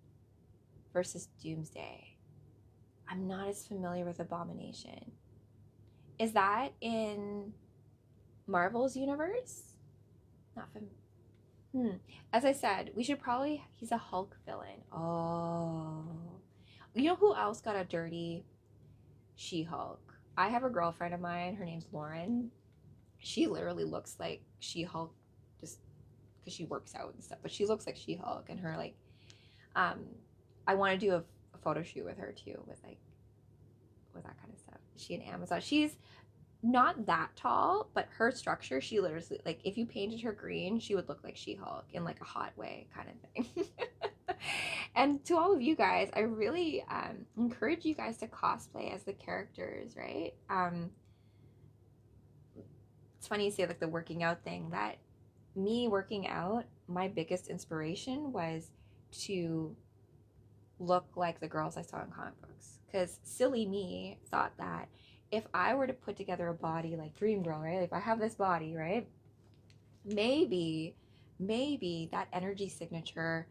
versus Doomsday? I'm not as familiar with Abomination. Is that in Marvel's universe? Not familiar. As I said, we should probably, he's a Hulk villain. Oh. You know who else got a dirty She-Hulk? I have a girlfriend of mine, her name's Lauren. She literally looks like She-Hulk just because she works out and stuff, but she looks like She-Hulk, and her like, I want to do a photo shoot with her too, with that kind of stuff. She an Amazon. She's not that tall, but her structure, she literally, like, if you painted her green, she would look like She-Hulk in like a hot way kind of thing. And to all of you guys, I really encourage you guys to cosplay as the characters, right? It's funny you say like the working out thing. That me working out, my biggest inspiration was to look like the girls I saw in comic books. Because silly me thought that if I were to put together a body like Dream Girl, right? If I have this body, right? Maybe that energy signature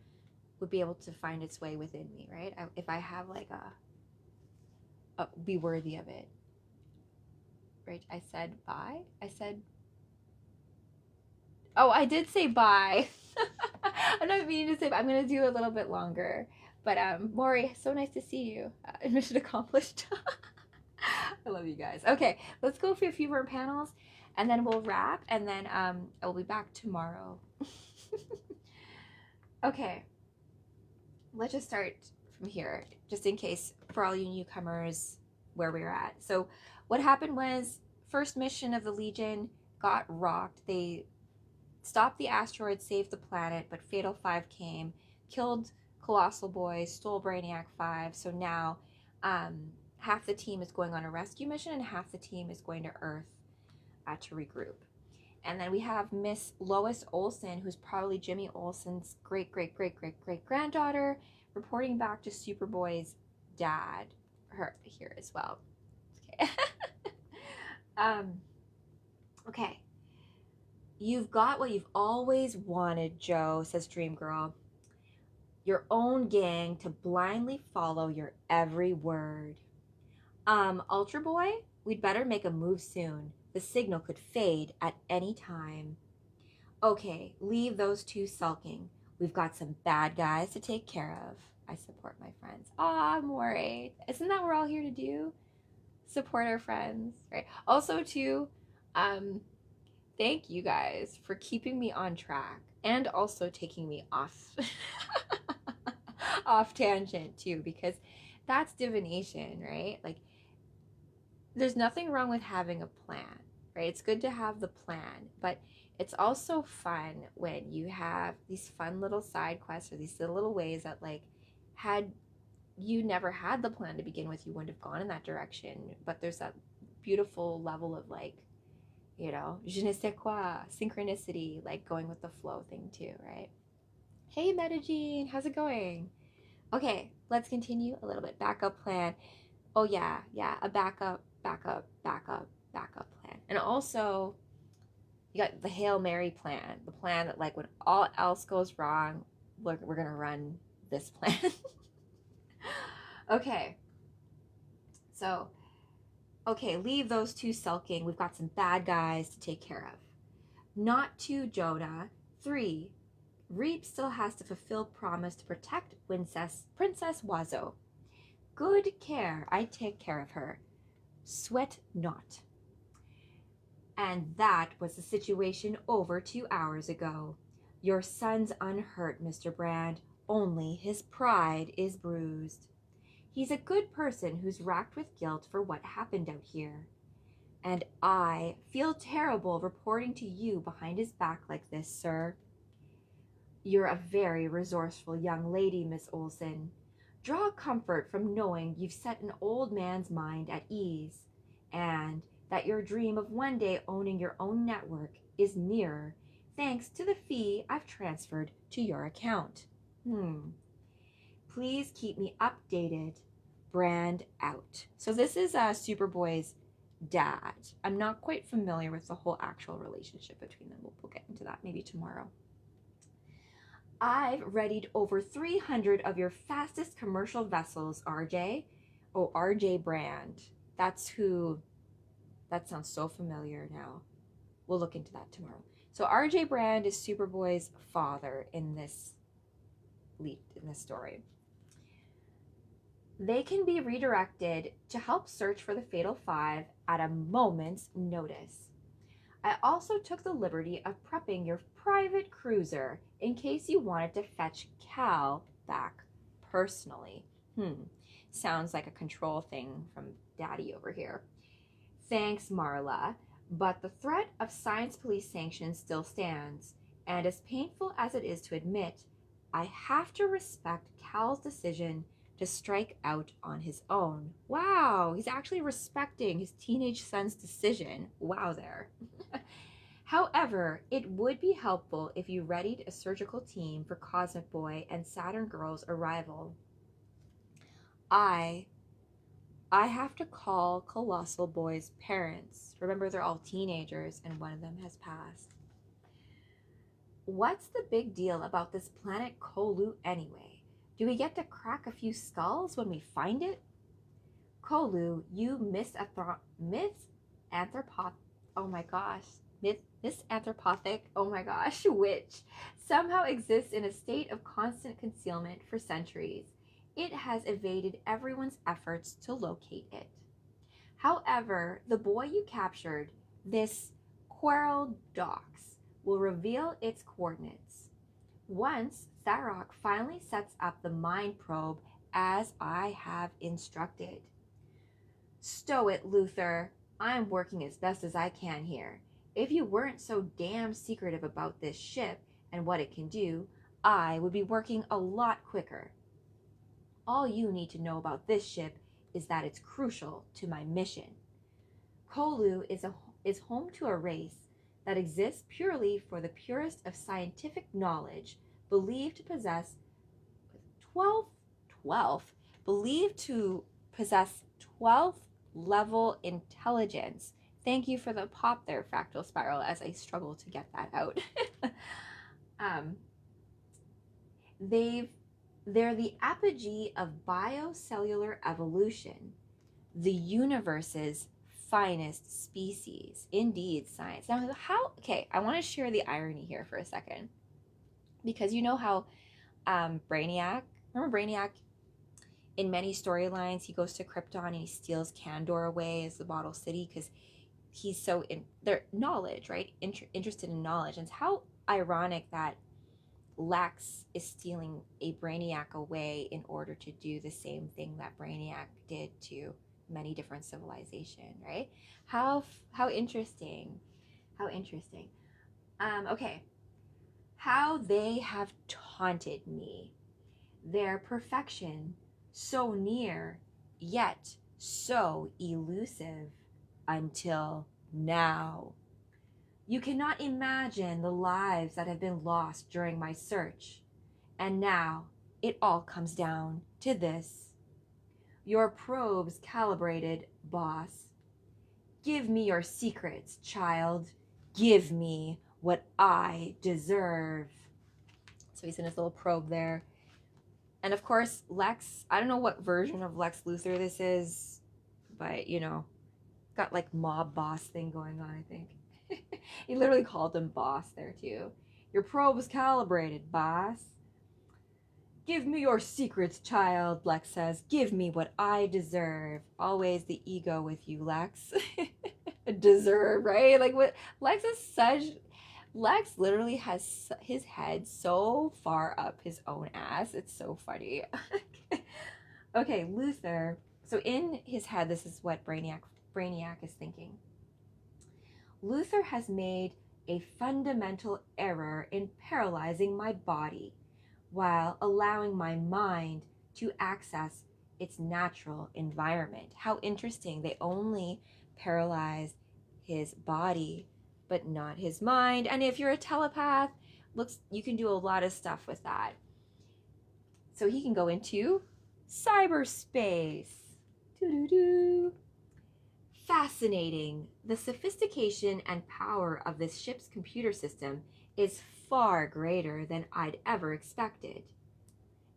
would be able to find its way within me, right? If I have like be worthy of it, right? I said bye. Oh, I did say bye. I'm not meaning to say, but I'm gonna do a little bit longer. But Maury, so nice to see you. Mission accomplished. I love you guys. Okay, let's go for a few more panels, and then we'll wrap, and then I'll be back tomorrow. Okay, let's just start from here, just in case for all you newcomers where we're at. So what happened was, first mission of the Legion got rocked. They stopped the asteroid, saved the planet, but Fatal 5 came, killed Colossal Boy, stole Brainiac 5. So now half the team is going on a rescue mission and half the team is going to Earth to regroup. And then we have Miss Lois Olson, who's probably Jimmy Olsen's great-great-great-great-great-granddaughter, reporting back to Superboy's dad, her here as well. Okay. Okay. You've got what you've always wanted, Joe, says Dream Girl. Your own gang to blindly follow your every word. Ultra Boy, we'd better make a move soon. The signal could fade at any time. Okay, leave those two sulking. We've got some bad guys to take care of. I support my friends. Ah, Moray. Isn't that what we're all here to do? Support our friends, right? Also, too, thank you guys for keeping me on track and also taking me off off tangent too, because that's divination, right? Like, there's nothing wrong with having a plan, right? It's good to have the plan, but it's also fun when you have these fun little side quests or these little ways that, like, had you never had the plan to begin with, you wouldn't have gone in that direction. But there's that beautiful level of, like, you know, je ne sais quoi, synchronicity, like going with the flow thing too, right? Hey, Medellin, how's it going? Okay, let's continue a little bit. Backup plan. Oh yeah, a backup plan. And also, you got the Hail Mary plan, the plan that, like, when all else goes wrong, we're gonna run this plan. Okay, so, okay, leave those two sulking. We've got some bad guys to take care of. Not 2, Jonah. 3, Reap still has to fulfill promise to protect Princess Wazo. Good care, I take care of her. Sweat not. And that was the situation over 2 hours ago. Your son's unhurt, Mr. Brand. Only his pride is bruised. He's a good person who's racked with guilt for what happened out here. And I feel terrible reporting to you behind his back like this, sir. You're a very resourceful young lady, Miss Olson. Draw comfort from knowing you've set an old man's mind at ease, and that your dream of one day owning your own network is nearer thanks to the fee I've transferred to your account. Please keep me updated. Brand out. So this is Superboy's dad. I'm not quite familiar with the whole actual relationship between them. We'll get into that maybe tomorrow. I've readied over 300 of your fastest commercial vessels, RJ. Oh, RJ Brand. That's who. That sounds so familiar now. We'll look into that tomorrow. So RJ Brand is Superboy's father in this story. They can be redirected to help search for the Fatal 5 at a moment's notice. I also took the liberty of prepping your private cruiser in case you wanted to fetch Cal back personally. Sounds like a control thing from Daddy over here. Thanks, Marla, but the threat of Science Police sanctions still stands, and as painful as it is to admit, I have to respect Cal's decision to strike out on his own. Wow, he's actually respecting his teenage son's decision. Wow there. However, it would be helpful if you readied a surgical team for Cosmic Boy and Saturn Girl's arrival. I have to call Colossal Boy's parents. Remember, they're all teenagers and one of them has passed. What's the big deal about this planet Kolu anyway? Do we get to crack a few skulls when we find it? Kolu, you misanthropic, witch, somehow exists in a state of constant concealment for centuries. it has evaded everyone's efforts to locate it. However, the boy you captured, this Quarrel Dox, will reveal its coordinates. Once Tharok finally sets up the mind probe as I have instructed. Stow it, Luther. I'm working as best as I can here. If you weren't so damn secretive about this ship and what it can do, I would be working a lot quicker. All you need to know about this ship is that it's crucial to my mission. Kolu is home to a race that exists purely for the purest of scientific knowledge, believed to possess 12th level intelligence. Thank you for the pop there, Fractal Spiral, as I struggle to get that out. They're the apogee of biocellular evolution, the universe's finest species. Indeed, science. Now, I want to share the irony here for a second. Because you know how Brainiac, remember Brainiac? In many storylines, he goes to Krypton and he steals Kandor away as the Bottle City because he's so in their knowledge, right? Interested in knowledge. And it's how ironic that Lex is stealing a Brainiac away in order to do the same thing that Brainiac did to many different civilizations, right? How interesting. How interesting. Okay. How they have taunted me. Their perfection, so near, yet so elusive, until now. You cannot imagine the lives that have been lost during my search. And now it all comes down to this. Your probe's calibrated, boss. Give me your secrets, child. Give me what I deserve. So he's in his little probe there. And of course, Lex, I don't know what version of Lex Luthor this is, but you know, got like mob boss thing going on, I think. He literally called him boss there too. Your probe is calibrated, boss. Give me your secrets, child, Lex says. Give me what I deserve. Always the ego with you, Lex. Deserve, right? Like what Lex is such... Lex literally has his head so far up his own ass. It's so funny. Okay, Luthor. So in his head, this is what Brainiac is thinking. Luthor has made a fundamental error in paralyzing my body while allowing my mind to access its natural environment. How interesting. They only paralyze his body, but not his mind. And if you're a telepath, you can do a lot of stuff with that. So he can go into cyberspace. Doo-doo-doo. Fascinating. The sophistication and power of this ship's computer system is far greater than I'd ever expected.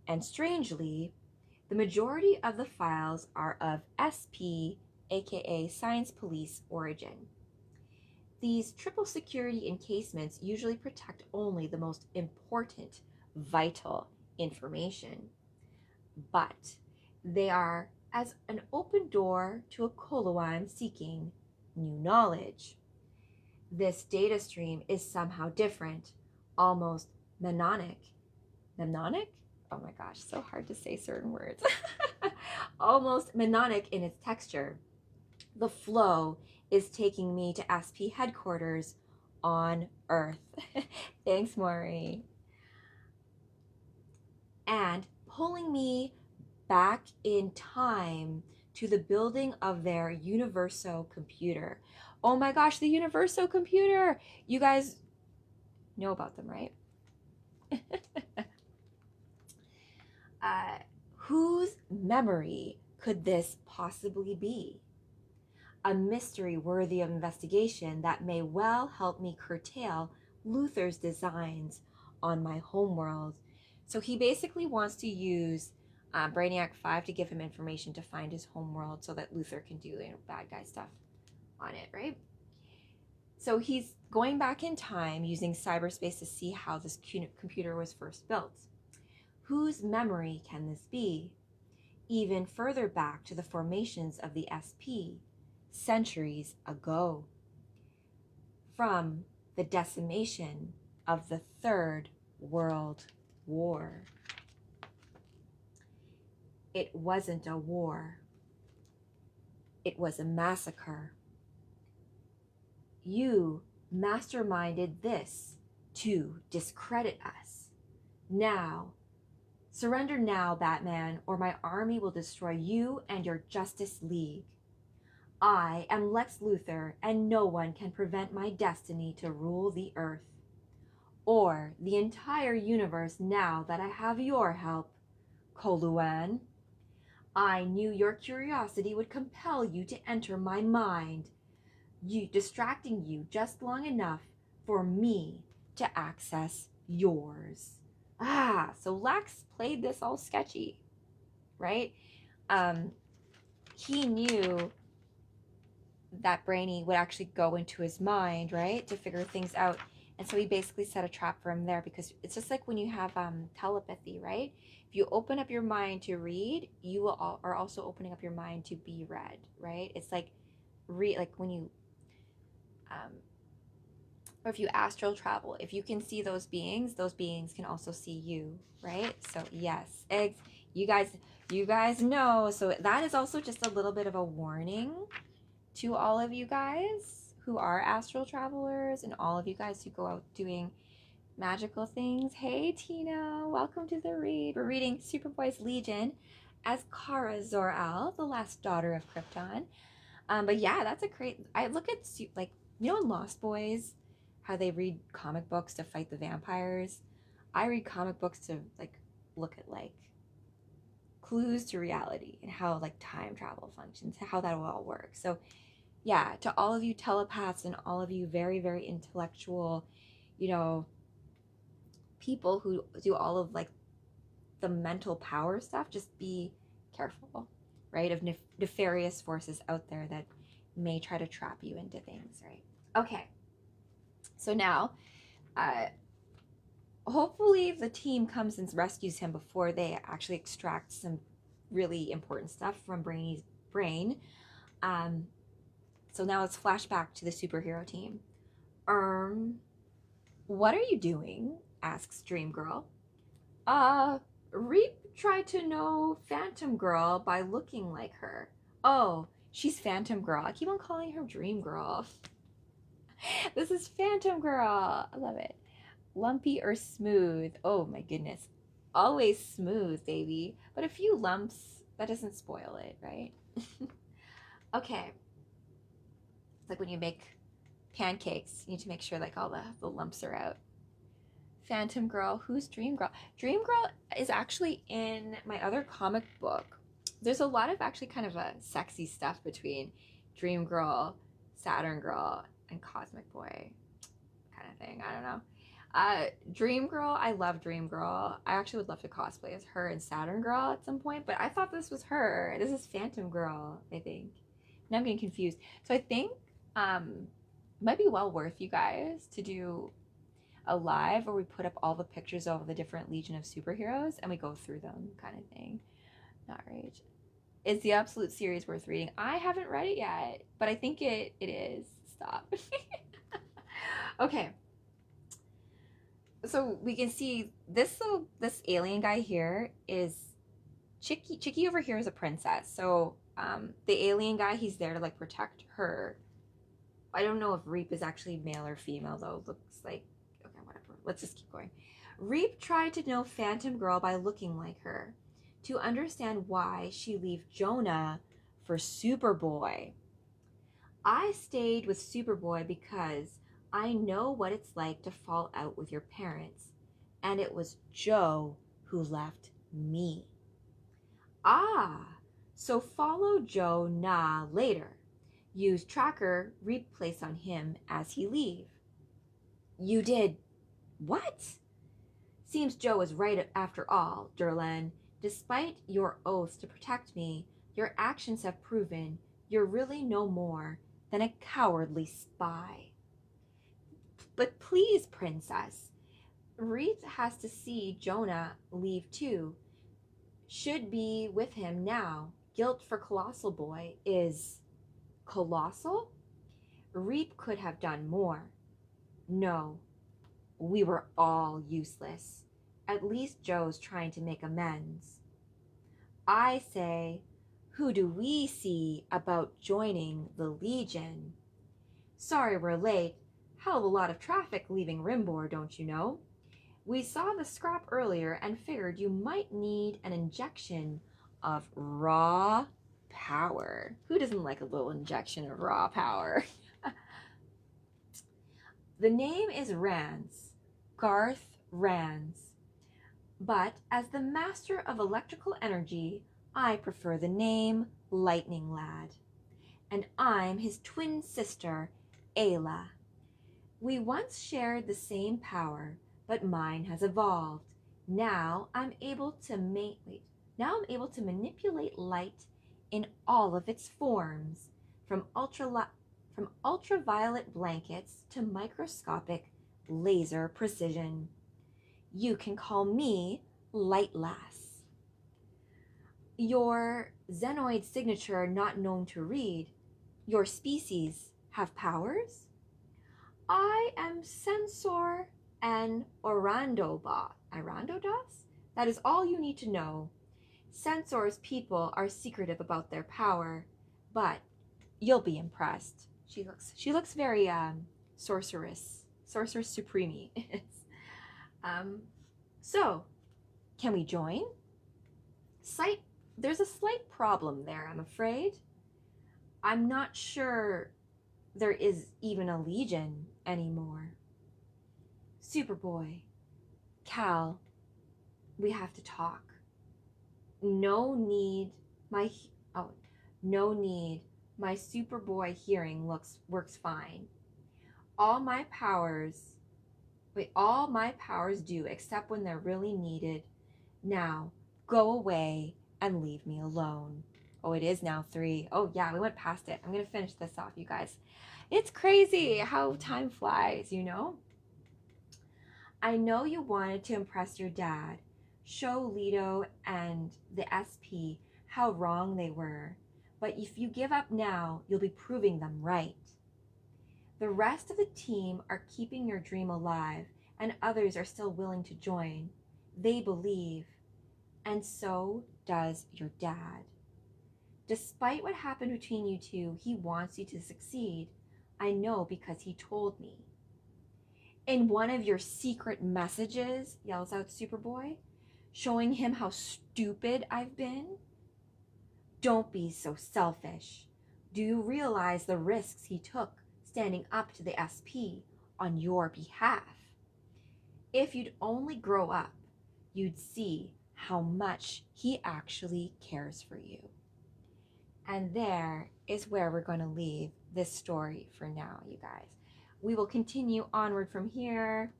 And strangely, the majority of the files are of SP, aka Science Police, origin. These triple security encasements usually protect only the most important, vital information. But they are as an open door to a Koloam seeking new knowledge. This data stream is somehow different, almost mnemonic. Mnemonic? Oh my gosh, so hard to say certain words. Almost mnemonic in its texture. The flow is taking me to SP headquarters on Earth. Thanks, Maury. And pulling me back in time to the building of their Universo computer. Oh my gosh, the Universo computer! You guys know about them, right? Whose memory could this possibly be? A mystery worthy of investigation that may well help me curtail Luthor's designs on my homeworld. So he basically wants to use Brainiac 5 to give him information to find his homeworld so that Luthor can do bad guy stuff on it, right? So he's going back in time using cyberspace to see how this computer was first built. Whose memory can this be? even further back to the formations of the SP centuries ago, from the decimation of the Third World War. It wasn't a war. It was a massacre. You masterminded this to discredit us. Now, surrender now, Batman, or my army will destroy you and your Justice League. I am Lex Luthor, and no one can prevent my destiny to rule the Earth, or the entire universe now that I have your help, Koluan. I knew your curiosity would compel you to enter my mind, distracting you just long enough for me to access yours. So Lex played this all sketchy, right? He knew that Brainy would actually go into his mind, right, to figure things out. And so he basically set a trap for him there, because it's just like when you have telepathy, right? If you open up your mind to read, you are also opening up your mind to be read, right? It's like like when you or if you astral travel, if you can see those beings can also see you, right? So yes, you guys know. So that is also just a little bit of a warning to all of you guys who are astral travelers and all of you guys who go out doing magical things. Hey Tina, welcome to the read. We're reading Superboy's Legion as Kara Zor-El, the last daughter of Krypton. But yeah, that's a great. I look at, like, you know in Lost Boys how they read comic books to fight the vampires. I read comic books to like look at like clues to reality and how like time travel functions, how that will all work. So yeah, to all of you telepaths and all of you very, very intellectual, you know, people who do all of like the mental power stuff, just be careful, right, of nefarious forces out there that may try to trap you into things, right? Okay, so now hopefully the team comes and rescues him before they actually extract some really important stuff from Brainy's brain. So now let's flash back to the superhero team. What are you doing? Asks Dream Girl. Reap tried to know Phantom Girl by looking like her. Oh, she's Phantom Girl. I keep on calling her Dream Girl. This is Phantom Girl. I love it. Lumpy or smooth? Oh my goodness. Always smooth, baby. But a few lumps, that doesn't spoil it, right? Okay. It's like when you make pancakes, you need to make sure like all the lumps are out. Phantom Girl. Who's Dream Girl? Dream Girl is actually in my other comic book. There's a lot of actually kind of a sexy stuff between Dream Girl, Saturn Girl, and Cosmic Boy kind of thing. I don't know. Dream Girl, I love Dream Girl. I actually would love to cosplay as her and Saturn Girl at some point, but I thought this was her. This is Phantom Girl, I think. Now I'm getting confused. So I think it might be well worth you guys to do a live where we put up all the pictures of the different Legion of superheroes and we go through them, kind of thing. Not rage. Is the absolute series worth reading? I haven't read it yet, but I think it is. Stop. Okay. So we can see this alien guy here is Chicky. Chicky over here is a princess. So the alien guy, he's there to like protect her. I don't know if Reap is actually male or female though. Looks like, okay, whatever. Let's just keep going. Reap tried to know Phantom Girl by looking like her, to understand why she left Jonah for Superboy. I stayed with Superboy because I know what it's like to fall out with your parents, and it was Joe who left me. Ah, so follow Joe later. Use tracker Reap place on him as he leave. You did what? Seems Joe was right after all, Durlan. Despite your oaths to protect me, your actions have proven you're really no more than a cowardly spy. But please, princess, Reap has to see Jonah leave too. should be with him now. Guilt for Colossal Boy is colossal? Reap could have done more. No, we were all useless. At least Joe's trying to make amends. I say, who do we see about joining the Legion? Sorry we're late. Hell of a lot of traffic leaving Rimbor, don't you know? We saw the scrap earlier and figured you might need an injection of raw power. Who doesn't like a little injection of raw power? The name is Rance, Garth Rance. But as the master of electrical energy, I prefer the name Lightning Lad. And I'm his twin sister, Ayla. We once shared the same power, but mine has evolved. Now I'm able to manipulate light in all of its forms, from ultraviolet blankets to microscopic laser precision. You can call me Light Lass. Your Xenoid signature not known to read. Your species have powers? I am Censor and Orandodos? That is all you need to know. Censor's people are secretive about their power, but you'll be impressed. She looks very sorceress supreme. So can we join? There's a slight problem there, I'm afraid. I'm not sure there is even a Legion anymore. Superboy, Cal, we have to talk. No need. My Superboy hearing works fine. All my powers do, except when they're really needed. Now, go away and leave me alone. Oh, it is now 3. Oh yeah, we went past it. I'm gonna finish this off, you guys. It's crazy how time flies, you know? I know you wanted to impress your dad, show Leto and the SP how wrong they were, but if you give up now, you'll be proving them right. The rest of the team are keeping your dream alive, and others are still willing to join. They believe, and so does your dad. Despite what happened between you two, he wants you to succeed. I know because he told me. In one of your secret messages, yells out Superboy, showing him how stupid I've been. Don't be so selfish. Do you realize the risks he took standing up to the SP on your behalf? If you'd only grow up, you'd see how much he actually cares for you. And there is where we're going to leave this story for now, you guys. We will continue onward from here.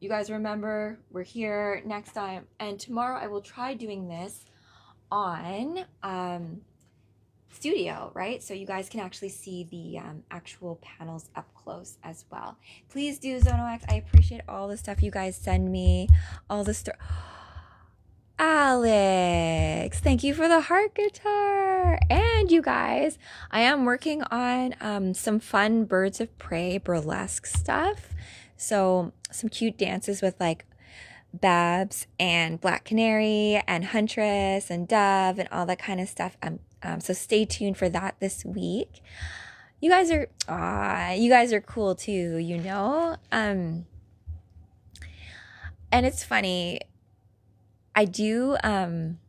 You guys remember, we're here next time. And tomorrow I will try doing this on studio, right? So you guys can actually see the actual panels up close as well. Please do, ZonoX. I appreciate all the stuff you guys send me. All the stuff. Alex, thank you for the heart guitar. And you guys, I am working on some fun Birds of Prey burlesque stuff. So some cute dances with like Babs and Black Canary and Huntress and Dove and all that kind of stuff. So stay tuned for that this week. You guys are cool too, you know? And it's funny. I do, when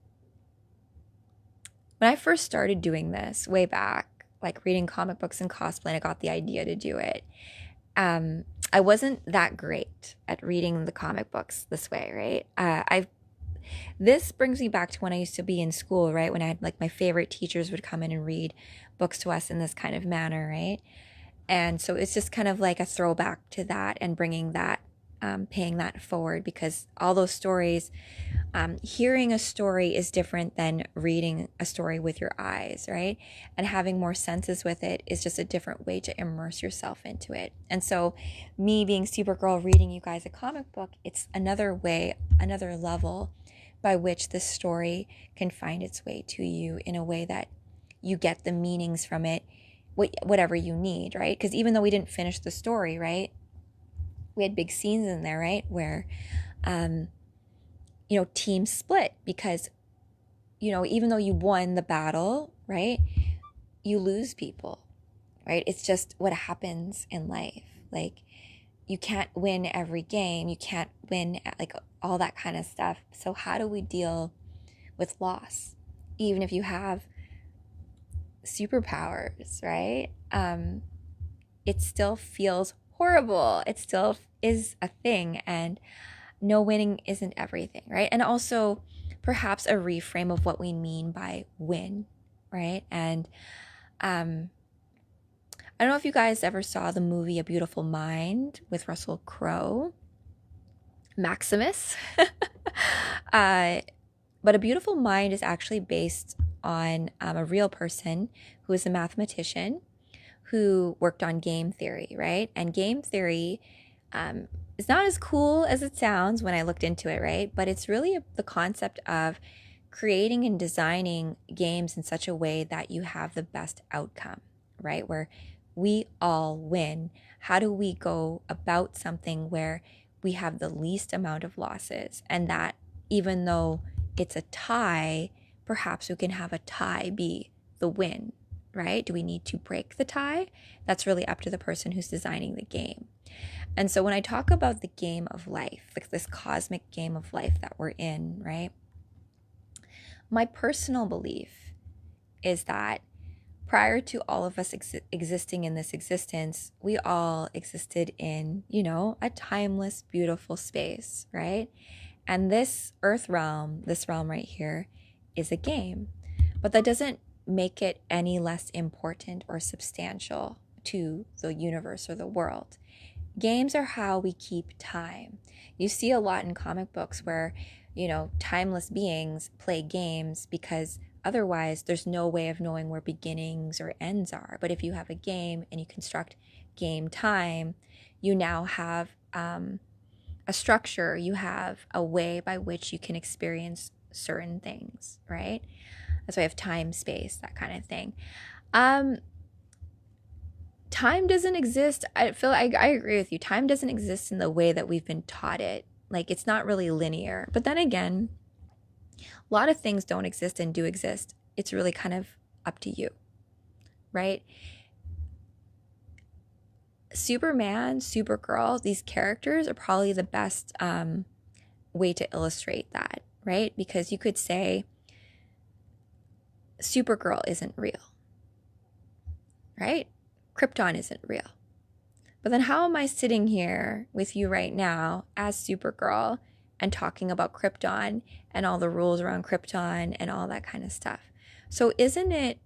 I first started doing this way back, like reading comic books and cosplay, and I got the idea to do it. I wasn't that great at reading the comic books this way, right? This brings me back to when I used to be in school, right? When I had like my favorite teachers would come in and read books to us in this kind of manner, right? And so it's just kind of like a throwback to that and bringing that paying that forward, because all those stories, hearing a story is different than reading a story with your eyes, right? And having more senses with it is just a different way to immerse yourself into it. And so me being Supergirl, reading you guys a comic book, it's another way, another level by which this story can find its way to you in a way that you get the meanings from it, whatever you need, right? Because even though we didn't finish the story, right, we had big scenes in there, right, where teams split because, even though you won the battle, right, you lose people, right? It's just what happens in life. Like, you can't win every game. You can't win, like, all that kind of stuff. So how do we deal with loss? Even if you have superpowers, right? It still feels horrible. It still is a thing, and no, winning isn't everything, right? And also perhaps a reframe of what we mean by win, right? And I don't know if you guys ever saw the movie A Beautiful Mind with Russell Crowe, Maximus. But A Beautiful Mind is actually based on a real person who is a mathematician who worked on game theory, right? And game theory is not as cool as it sounds when I looked into it, right? But it's really the concept of creating and designing games in such a way that you have the best outcome, right? Where we all win. How do we go about something where we have the least amount of losses, and that even though it's a tie, perhaps we can have a tie be the win, right? Do we need to break the tie? That's really up to the person who's designing the game. And so when I talk about the game of life, like this cosmic game of life that we're in, right? My personal belief is that prior to all of us existing in this existence, we all existed in, a timeless, beautiful space, right? And this earth realm, this realm right here, is a game. But that doesn't make it any less important or substantial to the universe or the world. Games are how we keep time. You see a lot in comic books where, timeless beings play games because otherwise there's no way of knowing where beginnings or ends are. But if you have a game and you construct game time, you now have a structure, you have a way by which you can experience certain things, right? That's why I have time, space, that kind of thing. Time doesn't exist. I agree with you. Time doesn't exist in the way that we've been taught it. Like, it's not really linear. But then again, a lot of things don't exist and do exist. It's really kind of up to you, right? Superman, Supergirl, these characters are probably the best way to illustrate that, right? Because you could say Supergirl isn't real, right? Krypton isn't real. But then how am I sitting here with you right now as Supergirl and talking about Krypton and all the rules around Krypton and all that kind of stuff? So isn't it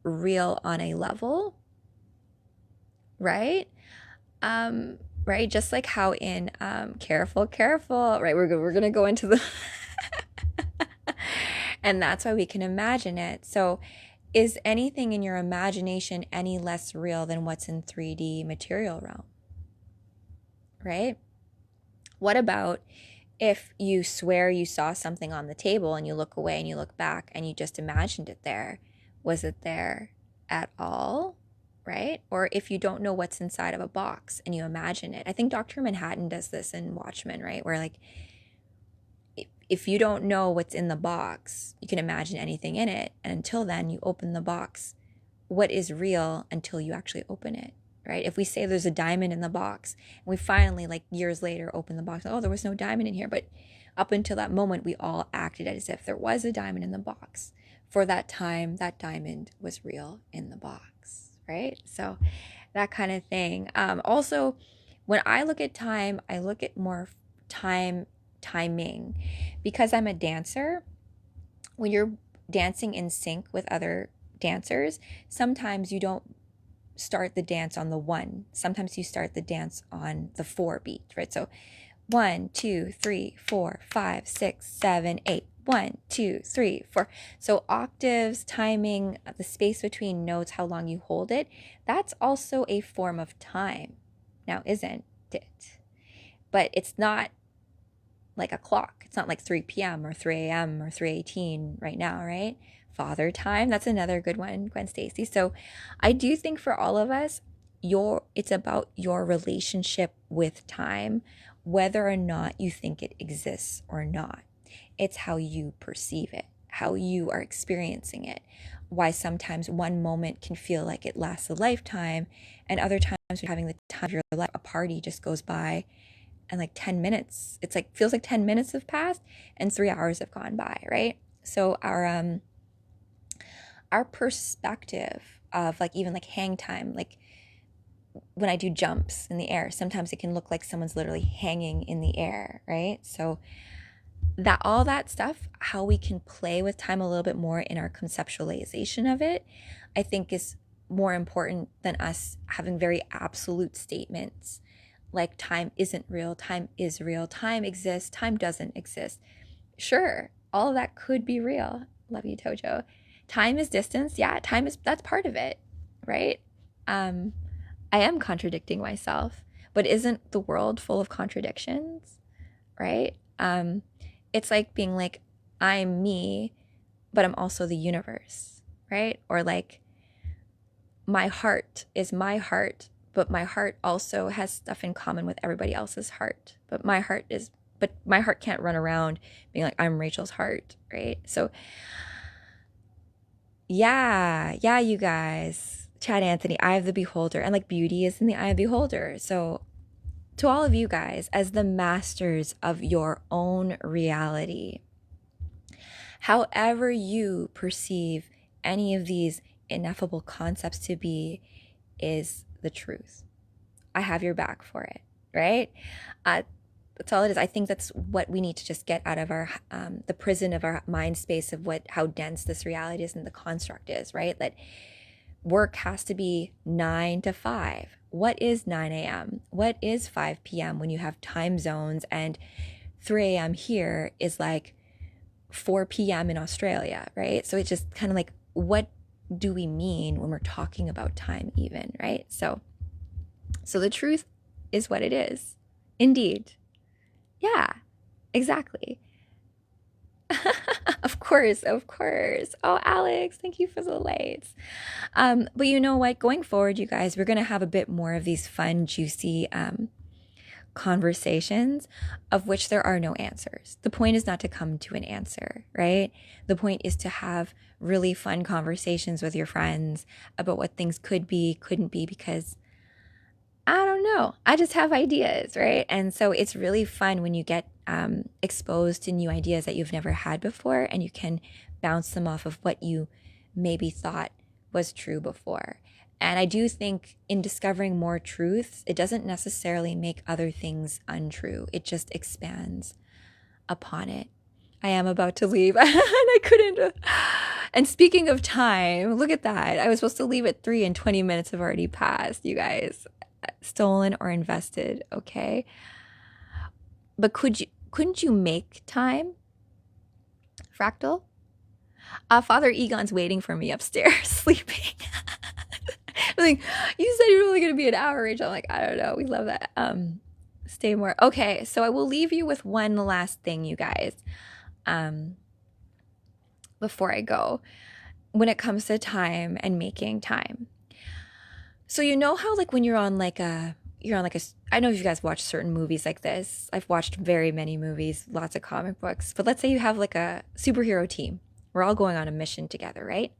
real on a level, right? Right? Just like how in careful, right? We're gonna go into the and that's why we can imagine it. So is anything in your imagination any less real than what's in 3D material realm? Right? What about if you swear you saw something on the table and you look away and you look back and you just imagined it there? Was it there at all? Right? Or if you don't know what's inside of a box and you imagine it. I think Dr. Manhattan does this in Watchmen, right? Where like, if you don't know what's in the box, you can imagine anything in it. And until then, you open the box. What is real until you actually open it, right? If we say there's a diamond in the box, and we finally, like years later, open the box, oh, there was no diamond in here. But up until that moment, we all acted as if there was a diamond in the box. For that time, that diamond was real in the box, right? So that kind of thing. Also, when I look at time, I look at more timing. Because I'm a dancer, when you're dancing in sync with other dancers, sometimes you don't start the dance on the 1. Sometimes you start the dance on the 4 beat, right? So 1, 2, 3, 4, 5, 6, 7, 8. 1, 2, 3, 4. So octaves, timing, the space between notes, how long you hold it, that's also a form of time. Now, isn't it? But it's not like a clock. It's not like 3 p.m. or 3 a.m. or 3:18 right now, right? Father time, that's another good one, Gwen Stacy. So I do think for all of us, it's about your relationship with time, whether or not you think it exists or not. It's how you perceive it, how you are experiencing it. Why sometimes one moment can feel like it lasts a lifetime, and other times you're having the time of your life, a party just goes by and like 10 minutes, it's like feels like 10 minutes have passed and 3 hours have gone by, right? So our perspective of like even like hang time, like when I do jumps in the air, sometimes it can look like someone's literally hanging in the air, right? So that all that stuff, how we can play with time a little bit more in our conceptualization of it, I think is more important than us having very absolute statements like time isn't real, time is real, time exists, time doesn't exist. Sure, all of that could be real. Love you, Tojo. Time is distance. Yeah, that's part of it, right? I am contradicting myself, but isn't the world full of contradictions, right? It's like being like, I'm me, but I'm also the universe, right? Or like, my heart is my heart, but my heart also has stuff in common with everybody else's heart. But my heart can't run around being like, I'm Rachel's heart, right? So yeah, you guys. Chad Anthony, eye of the beholder. And like beauty is in the eye of the beholder. So to all of you guys, as the masters of your own reality, however you perceive any of these ineffable concepts to be is the truth. I have your back for it, right? That's all it is. I think that's what we need to just get out of our the prison of our mind space of how dense this reality is and the construct is, right? That work has to be 9 to 5. What is 9 a.m.? What is 5 p.m. when you have time zones and 3 a.m. here is like 4 p.m. in Australia, right? So it's just kind of like, what do we mean when we're talking about time even, right? So the truth is what it is. Indeed. Yeah, exactly. Of course. Oh, Alex, thank you for the lights. But you know what? Going forward, you guys, we're going to have a bit more of these fun, juicy conversations of which there are no answers. The point is not to come to an answer, right? The point is to have really fun conversations with your friends about what things could be, couldn't be, because I don't know. I just have ideas, right? And so it's really fun when you get exposed to new ideas that you've never had before, and you can bounce them off of what you maybe thought was true before. And I do think in discovering more truths, it doesn't necessarily make other things untrue. It just expands upon it. I am about to leave and I couldn't. And speaking of time, look at that. I was supposed to leave at 3 and 20 minutes have already passed, you guys. Stolen or invested, okay? But couldn't you make time? Fractal? Father Egon's waiting for me upstairs, sleeping. Like, you said you're only going to be an hour, Rachel. I'm like, I don't know. We love that. Stay more. Okay, so I will leave you with one last thing, you guys, before I go, when it comes to time and making time. So you know how like when you're on like a, I know if you guys watch certain movies like this. I've watched very many movies, lots of comic books. But let's say you have like a superhero team. We're all going on a mission together, right?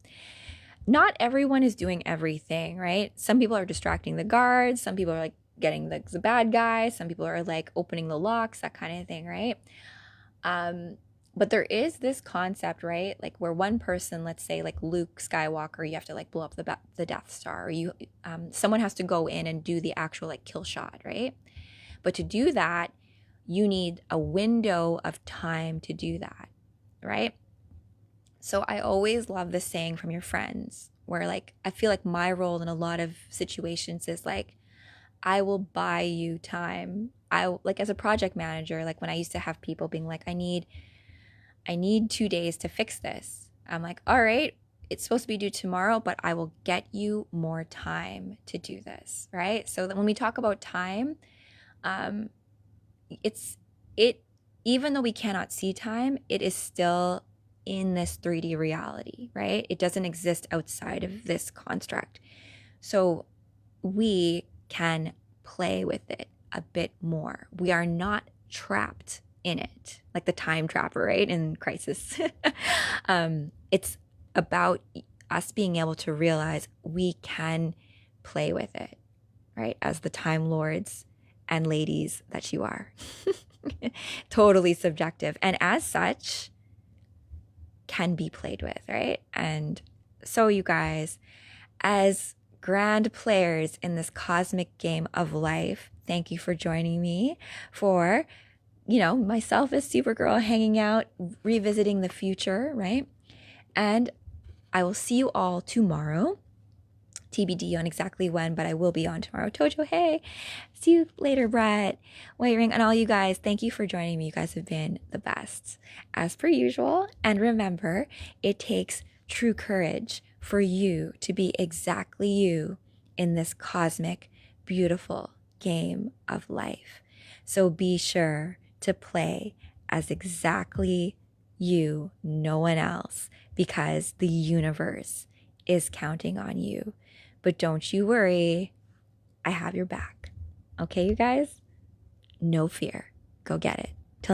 Not everyone is doing everything, right? Some people are distracting the guards. Some people are like getting the bad guys. Some people are like opening the locks, that kind of thing, right? But there is this concept, right? Like where one person, let's say like Luke Skywalker, you have to like blow up the Death Star, or someone has to go in and do the actual like kill shot, right? But to do that, you need a window of time to do that, right? So I always love this saying from your friends where like, I feel like my role in a lot of situations is like, I will buy you time. Like as a project manager, like when I used to have people being like, I need 2 days to fix this. I'm like, all right, it's supposed to be due tomorrow, but I will get you more time to do this, right? So that when we talk about time, um, it's it even though we cannot see time, it is still in this 3D reality, right? It doesn't exist outside of this construct. So we can play with it a bit more. We are not trapped in it, like the time trapper, right? In Crisis. It's about us being able to realize we can play with it, right? As the time lords and ladies that you are. Totally subjective. And as such, can be played with, right? And so, you guys, as grand players in this cosmic game of life, thank you for joining me for, myself as Supergirl hanging out, revisiting the future, right? And I will see you all tomorrow. TBD on exactly when, but I will be on tomorrow. Tojo, hey, see you later, Brett. White Ring, and all you guys, thank you for joining me. You guys have been the best, as per usual. And remember, it takes true courage for you to be exactly you in this cosmic, beautiful game of life. So be sure to play as exactly you, no one else, because the universe is counting on you. But don't you worry, I have your back. Okay, you guys? No fear. Go get it.